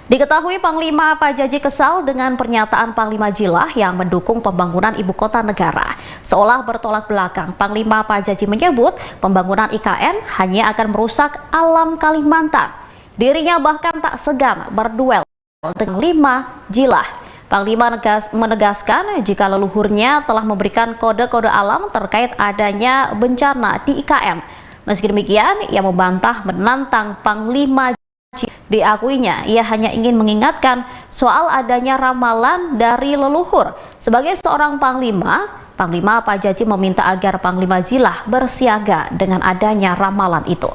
Diketahui Panglima Pajaji kesal dengan pernyataan Panglima Jilah yang mendukung pembangunan ibu kota negara. Seolah bertolak belakang, Panglima Pajaji menyebut pembangunan IKN hanya akan merusak alam Kalimantan. Dirinya bahkan tak segan berduel dengan Panglima Jilah. Panglima menegaskan jika leluhurnya telah memberikan kode-kode alam terkait adanya bencana di IKN. Meski demikian, ia membantah menantang Panglima Jilah. Diakuinya, ia hanya ingin mengingatkan soal adanya ramalan dari leluhur. Sebagai seorang panglima, Panglima Pajaji meminta agar Panglima Jilah bersiaga dengan adanya ramalan itu.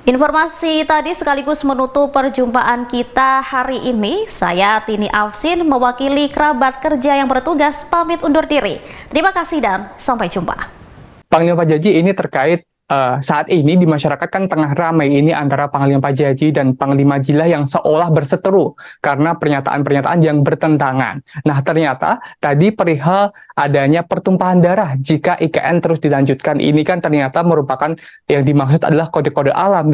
Informasi tadi sekaligus menutup perjumpaan kita hari ini. Saya Tini Afsin mewakili kerabat kerja yang bertugas pamit undur diri. Terima kasih dan sampai jumpa. Panglima Pajaji ini terkait saat ini di masyarakat kan tengah ramai ini antara Panglima Pajaji dan Panglima Jilah yang seolah berseteru karena pernyataan-pernyataan yang bertentangan. Nah, ternyata tadi perihal adanya pertumpahan darah jika IKN terus dilanjutkan ini kan ternyata merupakan yang dimaksud adalah kode-kode alam.